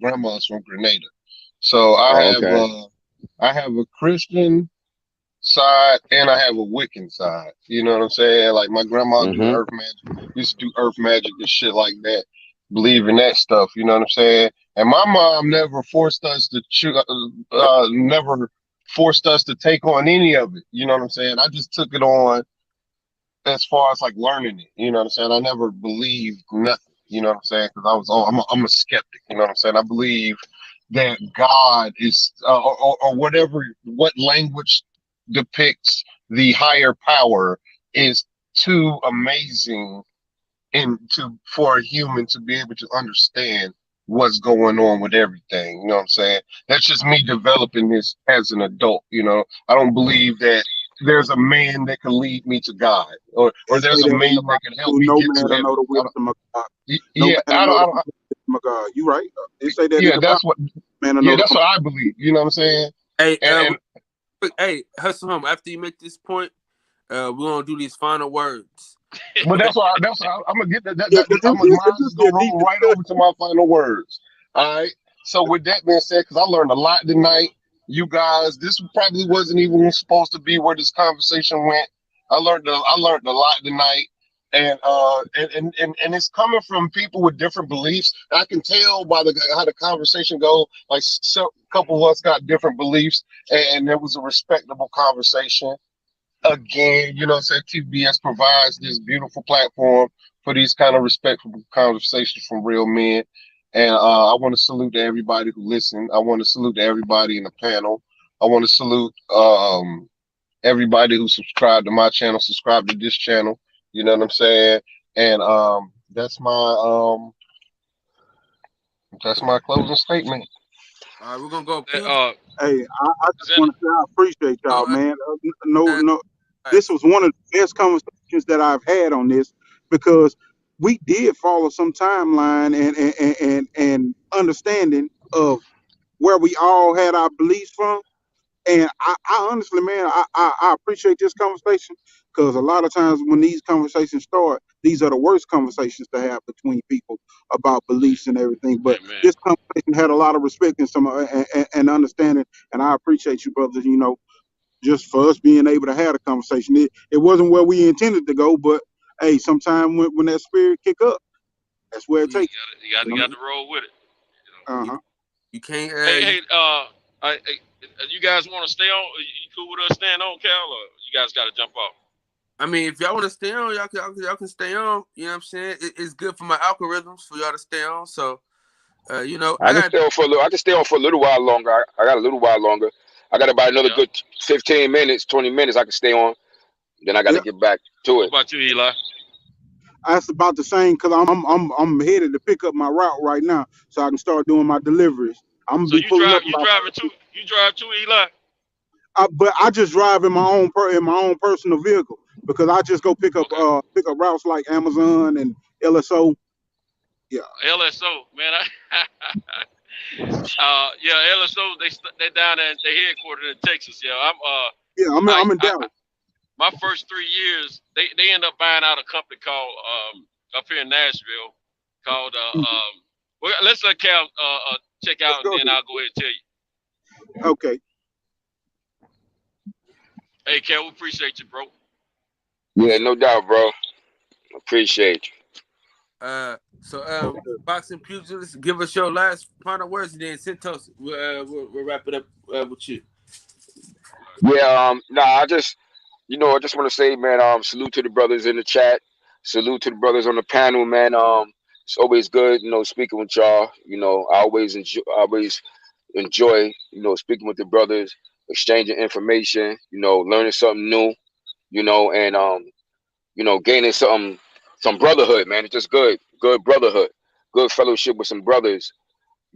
grandma's from Grenada. So Oh, okay. I have a Christian side and I have a Wiccan side. You know what I'm saying? Like my grandma Mhm. used to do earth magic and shit like that. Believe in that stuff. You know what I'm saying? And my mom never forced us to never forced us to take on any of it. You know what I'm saying? I just took it on as far as like learning it. You know what I'm saying? I never believed nothing. You know what I'm saying? Because I'm a skeptic. You know what I'm saying? I believe that God is or what language depicts the higher power is too amazing for a human to be able to understand what's going on with everything. You know what I'm saying? That's just me developing this as an adult. You know, I don't believe that there's a man that can lead me to God, or They say there's a that in man the that can help Bible, me no get to man to heaven. know the wisdom of God. No Yeah, man to know the wisdom of God. You right? They say that in yeah, the Bible. Man to know the. that's what I believe. You know what I'm saying? Hey, And hey, Hustle Home. After you make this point, we're gonna do these final words. but that's why I'm gonna get Yeah, because I'm gonna mine's this is be a gonna deep roll right over to my final words. All right. So with that being said, because I learned a lot tonight, you guys, this probably wasn't even supposed to be where this conversation went. I learned a lot tonight, and it's coming from people with different beliefs. I can tell by how the conversation go. Like a couple of us got different beliefs, and it was a respectable conversation. Again, you know what I'm saying? TBS provides this beautiful platform for these kind of respectful conversations from real men. And I want to salute to everybody who listened. I want to salute to everybody in the panel. I want to salute everybody who subscribed to my channel, subscribe to this channel. You know what I'm saying? And that's my closing statement. All right, we're gonna go. Hey, Hey, I just Zen, want to say I appreciate y'all, Oh, man. uh, No, this was one of the best conversations that I've had on this because we did follow some timeline and understanding of where we all had our beliefs from. And I honestly, man, I appreciate this conversation because a lot of times when these conversations start, these are the worst conversations to have between people about beliefs and everything. But amen. this conversation had a lot of respect and some and understanding, and I appreciate you, brothers. You know, just for us being able to have a conversation. It wasn't where we intended to go, but hey, sometime when that spirit kick up, that's where it you, takes. You got to roll with it. Uh huh. you can't. Hey, you guys want to stay on? You cool with us staying on, Cal, or you guys got to jump off? I mean, if y'all want to stay on, y'all can stay on. You know what I'm saying? It's good for my algorithms for y'all to stay on. So, you know, I can stay on for a little. I can stay on for a little while longer. I got a little while longer. I got about another good 15 minutes, 20 minutes. I can stay on. Then I got to get back to What it. about you, Eli? That's about the same because I'm headed to pick up my route right now, so I can start doing my deliveries. I'm gonna So be pulling up. you drive too, Eli? But I just drive in my own personal vehicle because I just go pick up Okay. routes like Amazon and LSO. Yeah. LSO, man. Yeah, LSO. They down there. They headquartered in Texas. Yeah, Yeah, I'm in Dallas. my first 3 years, they end up buying out a company called up here in Nashville called well, let's let Cal check out and then I'll go ahead and tell you. Okay. Hey Cal, we appreciate you, bro. Yeah, no doubt, bro. Appreciate you. So boxing pugilist, give us your last final words, and then Santos, we'll wrap it up with you. Yeah, I just I just want to say, man, salute to the brothers in the chat. Salute to the brothers on the panel, man. it's always good, speaking with y'all. I always enjoy, speaking with the brothers, exchanging information, learning something new, and gaining some brotherhood, man. It's just good brotherhood, good fellowship with some brothers,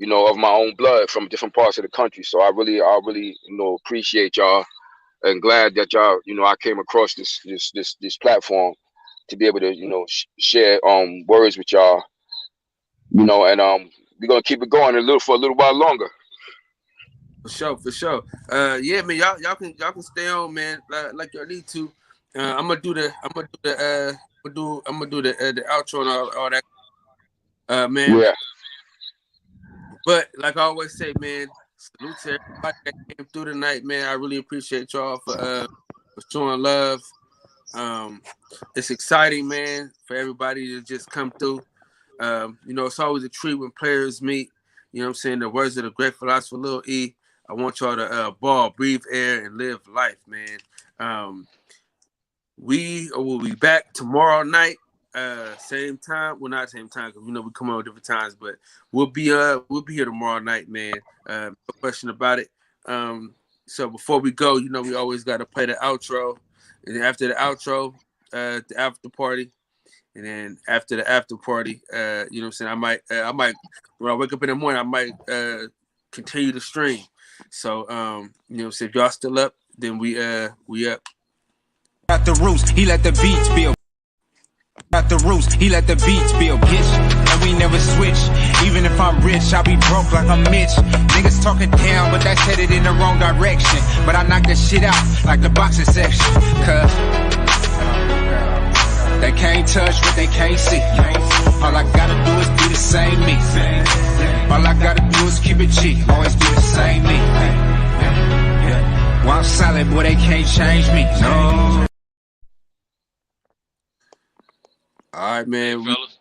of my own blood from different parts of the country. So I really, appreciate y'all, and glad that y'all, I came across this platform to be able to, share words with y'all, and we're gonna keep it going for a little while longer. For sure. Yeah, man, y'all can stay on, man, like y'all need to. I'm gonna do the outro and all that, man. Yeah. But like I always say, man, salute to everybody that came through tonight, man. I really appreciate y'all for showing love. It's exciting, man, for everybody to just come through. It's always a treat when players meet. You know what I'm saying? The words of the great philosopher Lil E. I want y'all to ball, breathe air, and live life, man. We will be back tomorrow night, same time. Well, not same time, because we come on at different times, but we'll be here tomorrow night, man. No question about it. So before we go, we always got to play the outro, and then after the outro, the after party, and then after the after party, you know what I'm saying? I might when I wake up in the morning, I might continue to stream. So so if y'all still up, then we up. Got the roots, he let the beats build. Got the roots, he let the beats build, bitch. And we never switch. Even if I'm rich, I'll be broke like I'm Mitch. Niggas talking down, but that's headed in the wrong direction. But I knock that shit out like the boxing section. Cause they can't touch what they can't see. All I gotta do is be the same me. All I gotta do is keep it cheap. Always be the same me. While I'm solid, boy, they can't change me. No. All right, man. Fellas.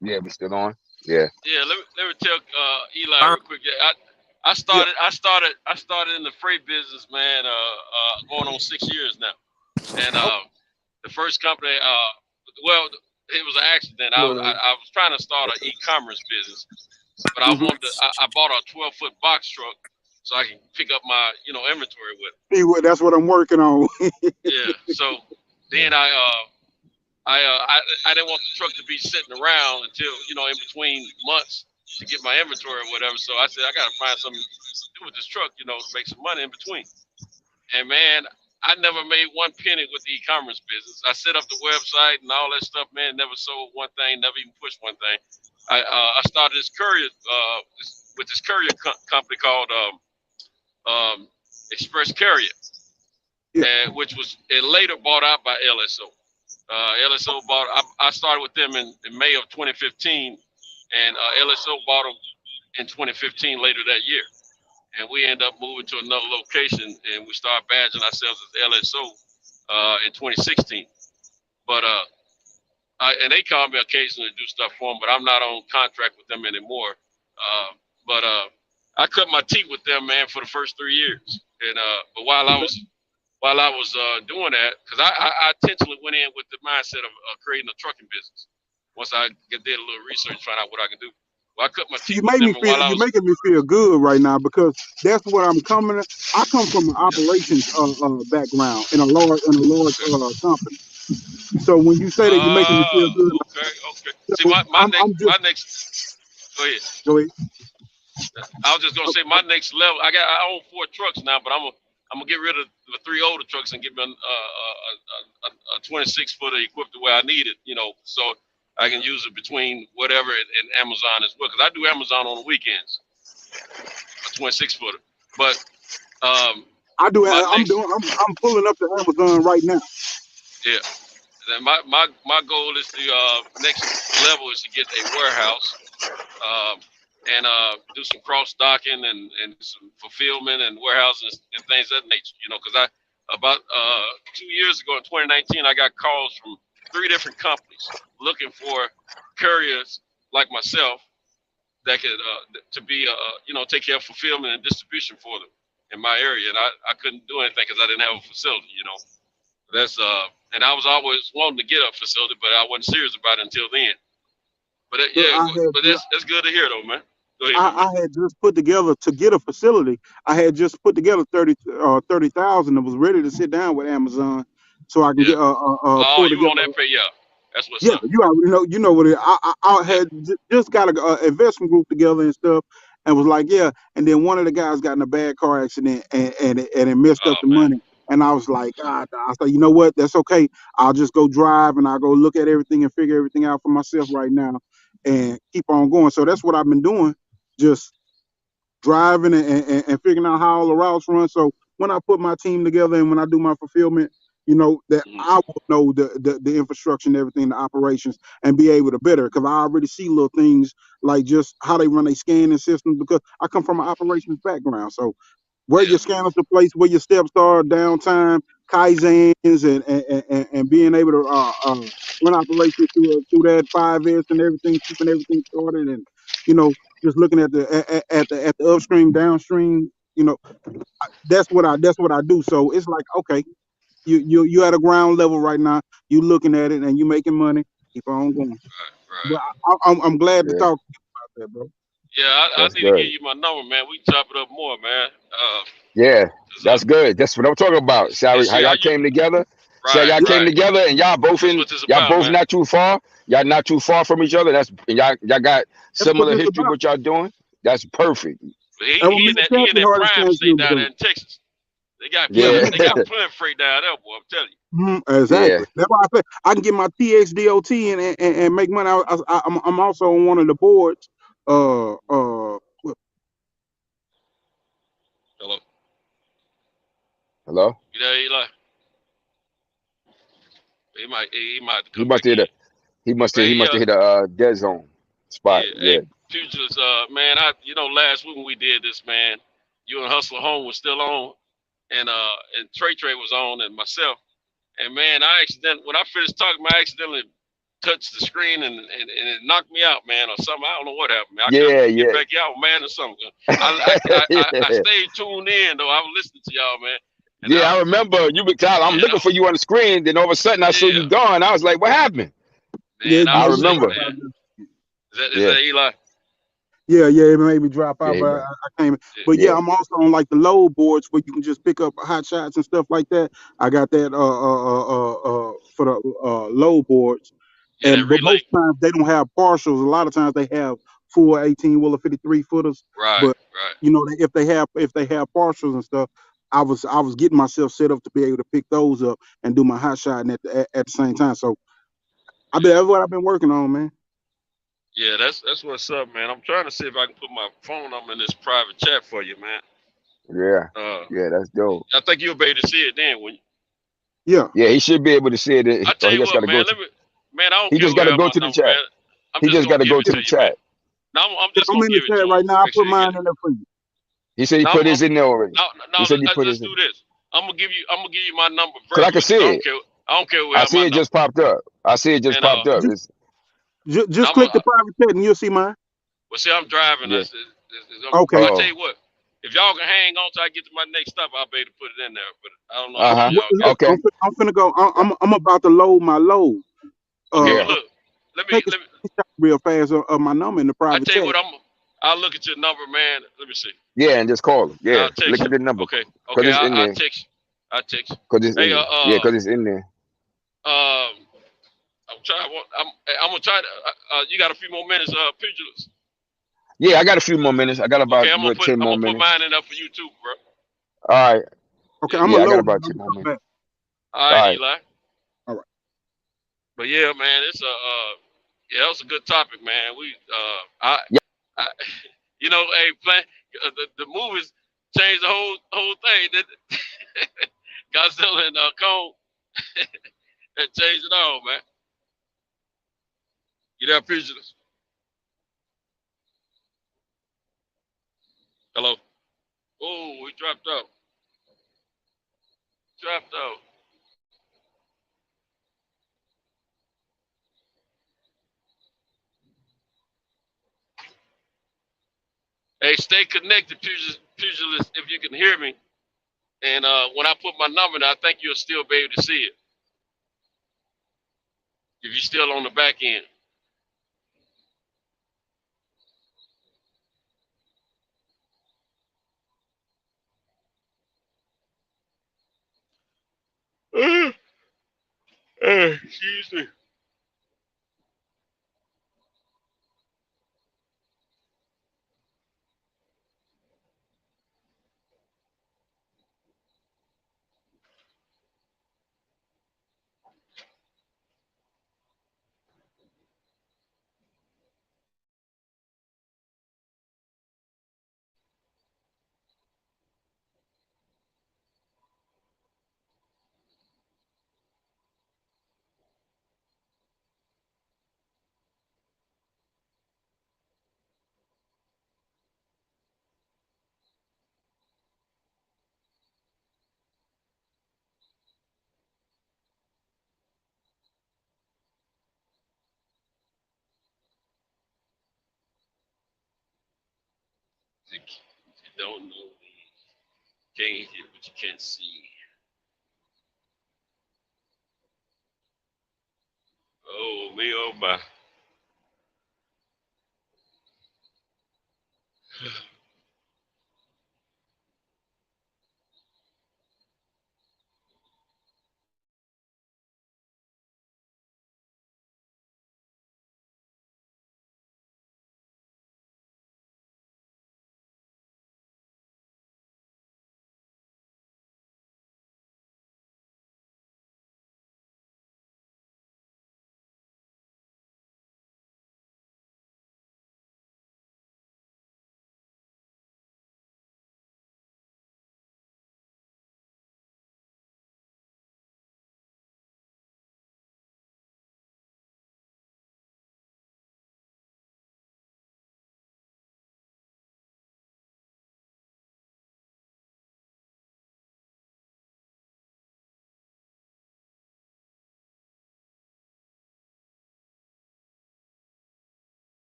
Yeah, we still on. Yeah. Yeah. Let me tell Eli real quick. Yeah, I started in the freight business, man. Going on 6 years now, and the first company, well, it was an accident. I was trying to start an e-commerce business, but I bought a 12-foot box truck so I can pick up my inventory with it. See what? That's what I'm working on. Yeah. So then I didn't want the truck to be sitting around until in between months to get my inventory or whatever. So I said I got to find something to do with this truck, to make some money in between. And man, I never made one penny with the e-commerce business. I set up the website and all that stuff, man. Never sold one thing, never even pushed one thing. I started this courier with this courier company called Express Carrier, and which was later bought out by LSO. LSO bought. I started with them in May of 2015, and LSO bought them in 2015 later that year. And we ended up moving to another location, and we started badging ourselves as LSO in 2016. But and they call me occasionally to do stuff for them, but I'm not on contract with them anymore. But I cut my teeth with them, man, for the first 3 years. And but while I was doing that, because I intentionally went in with the mindset of creating a trucking business. Once I did a little research, find out what I can do. Well, I cut my teeth. You're making me feel good right now, because that's what I'm coming. I come from an operations background in a large company. So when you say that, you're making me feel good. Okay. See, my next. Go ahead. I was just gonna say my next level. I own 4 trucks now, but I'm gonna get rid of the 3 older trucks and get me a 26-footer equipped the way I need it. So I can use it between whatever and Amazon as well, because I do Amazon on the weekends. A 26-footer, but I do. I'm pulling up to Amazon right now. Yeah. And my goal is to next level is to get a warehouse and do some cross docking and some fulfillment and warehouses and things of that nature. Because about 2 years ago in 2019, I got calls from 3 different companies looking for couriers like myself that could to be take care of fulfillment and distribution for them in my area, and I couldn't do anything because I didn't have a facility. That's and I was always wanting to get a facility, but I wasn't serious about it until then. But Look, yeah, but that's good to hear though, man. Go ahead, my man. I had just put together to get a facility. I had just put together 30,000 and was ready to sit down with Amazon so I can Yeah. get Oh, pull you together. on that pay? Yeah, that's what's Yeah, up. you already know. You know what it. I Yeah. had just got a investment group together and stuff, and was like, yeah. And then one of the guys got in a bad car accident and it messed up Oh the man. money. And I was like, God, I said, you know what? That's okay. I'll just go drive and I'll go look at everything and figure everything out for myself right now, and keep on going. So that's what I've been doing. Just driving and figuring out how all the routes run. So when I put my team together and when I do my fulfillment, you know, that Mhm. I will know the infrastructure and everything, the operations, and be able to better because I already see little things like just how they run their scanning systems because I come from an operations background. So where Yeah. your scanners are placed, where your steps are, downtime, kaizens, and being able to run operations through that 5S and everything, keeping everything started, and you know, just looking at the upstream, downstream. You know, that's what I do. So it's like, okay, you at a ground level right now. You looking at it and you making money. Keep on going. But Right. I'm glad to Yeah, talk to you about that, bro. Yeah, I that's need to give good. you my number, man. We can chop it up more, man. Yeah, 'Cause, that's good. That's what I'm talking about. See and how see how y'all you. came together. See how Right. y'all came Right. together, and That's what this y'all about, both man. not too far. Y'all not too far from each other. And y'all got That's what similar this history. about. What y'all doing? That's perfect. But That what me and he in Champion that Hardest prime came state through down together. there in Texas. They got Yeah, Yeah, me plenty. and They got Champion. plenty freight down there, boy. I'm telling you. yeah. Exactly. That's why I say I can get my TXDOT and make money. I'm also on one of the boards. Hello. Hello. You there, Eli? He might have to He come must back have in. hit a But he hey, must have hit a dead zone spot. hey, Yeah, Pugilist, man, last week when we did this, man, you and Hustler Home was still on, and Trey was on, and myself, and man, when I finished talking, I accidentally touched the screen and it knocked me out, man, or something. I don't know what happened, man. I couldn't yeah, get yeah. back out, man, or something. I Yeah. stayed tuned in though. I was listening to y'all, man, and Yeah, I remember you be Tyler. I'm looking for you on the screen. Then all of a sudden, I saw yeah, you gone. I was like, "What happened?" Yeah, man, I I was you sick, remember. dropped man. out. Is Yeah, that Eli? Yeah, it made me drop yeah, out, he but left. I came. Yeah. But yeah, Yeah, I'm also on like the load boards where you can just pick up hot shots and stuff like that. I got that for the load boards, Yeah, that but relay. most times they don't have partials. A lot of times they have full 18 wheeler 53 footers. Right, But right. you know, if they have partials and stuff, I was getting myself set up to be able to pick those up and do my hot shot at the same time. So Yeah. that's what I've been working on, man. Yeah, that's what's up, man. I'm trying to see if I can put my phone number in this private chat for you, man. yeah, Uh, yeah. That's dope. I think you'll be able to see it then. When Yeah. Yeah, he should be able to see it. I tell He you just got what, to go man, to. man, I don't He care just who got to have go my to the number, chat. man. I'm He just just gonna got to give go it to to the you, man. chat. No, I'm just I'm gonna in the give it to chat him. right now. I Make sure put you get mine it. in there for you. He said he No, put his in there already. He said he put let's his in. do this. I'm gonna give you my number Cause I can verbally see because it. I don't care who I have see my it number. just popped up. I see it just And popped up. Just, It's just I'm click the private chat and you'll see mine. well, see, I'm driving. yeah. Okay. I tell Oh. you what, if y'all can hang on till I get to my next stop, I'll be able to put it in there. But I don't know how Uh long huh. y'all got. Look, Okay. I'm finna go. I'm about to load my load. Okay, Uh, well Yeah. look, take a let me. screenshot real fast of my number in the I private tell you chat. what, I'll look at your number, man. Let me see. Yeah, and just call him. Yeah. I'll text Look you. at the number. Okay, Cause okay, it's in I'll there. text you. I'll text you. Cause it's Hey, in there. Yeah, cause it's in there. I'm trying. I'm gonna try to. You got a few more minutes, pugilist. Yeah, I got a few more minutes. I got about Okay, good 10 I'm more gonna put minutes. mine in there for you too, bro. All right. Okay, Yeah. I'm Yeah, gonna I got load it. about I'm 10 gonna more come minutes. back. All All right, right. Eli. All right. But yeah, man, it's yeah, that was a good topic, man. Yeah. I hey, plan the movies changed the whole thing. Didn't it? Godzilla and Kong, that changed it all, man. You there, pugilist? Hello. Oh, we dropped out. Dropped out. Hey, stay connected, pugilist, if you can hear me. And when I put my number in, I think you'll still be able to see it if you're still on the back end. Excuse me. You don't know me. Can't hear what you can't see. Oh me, oh my.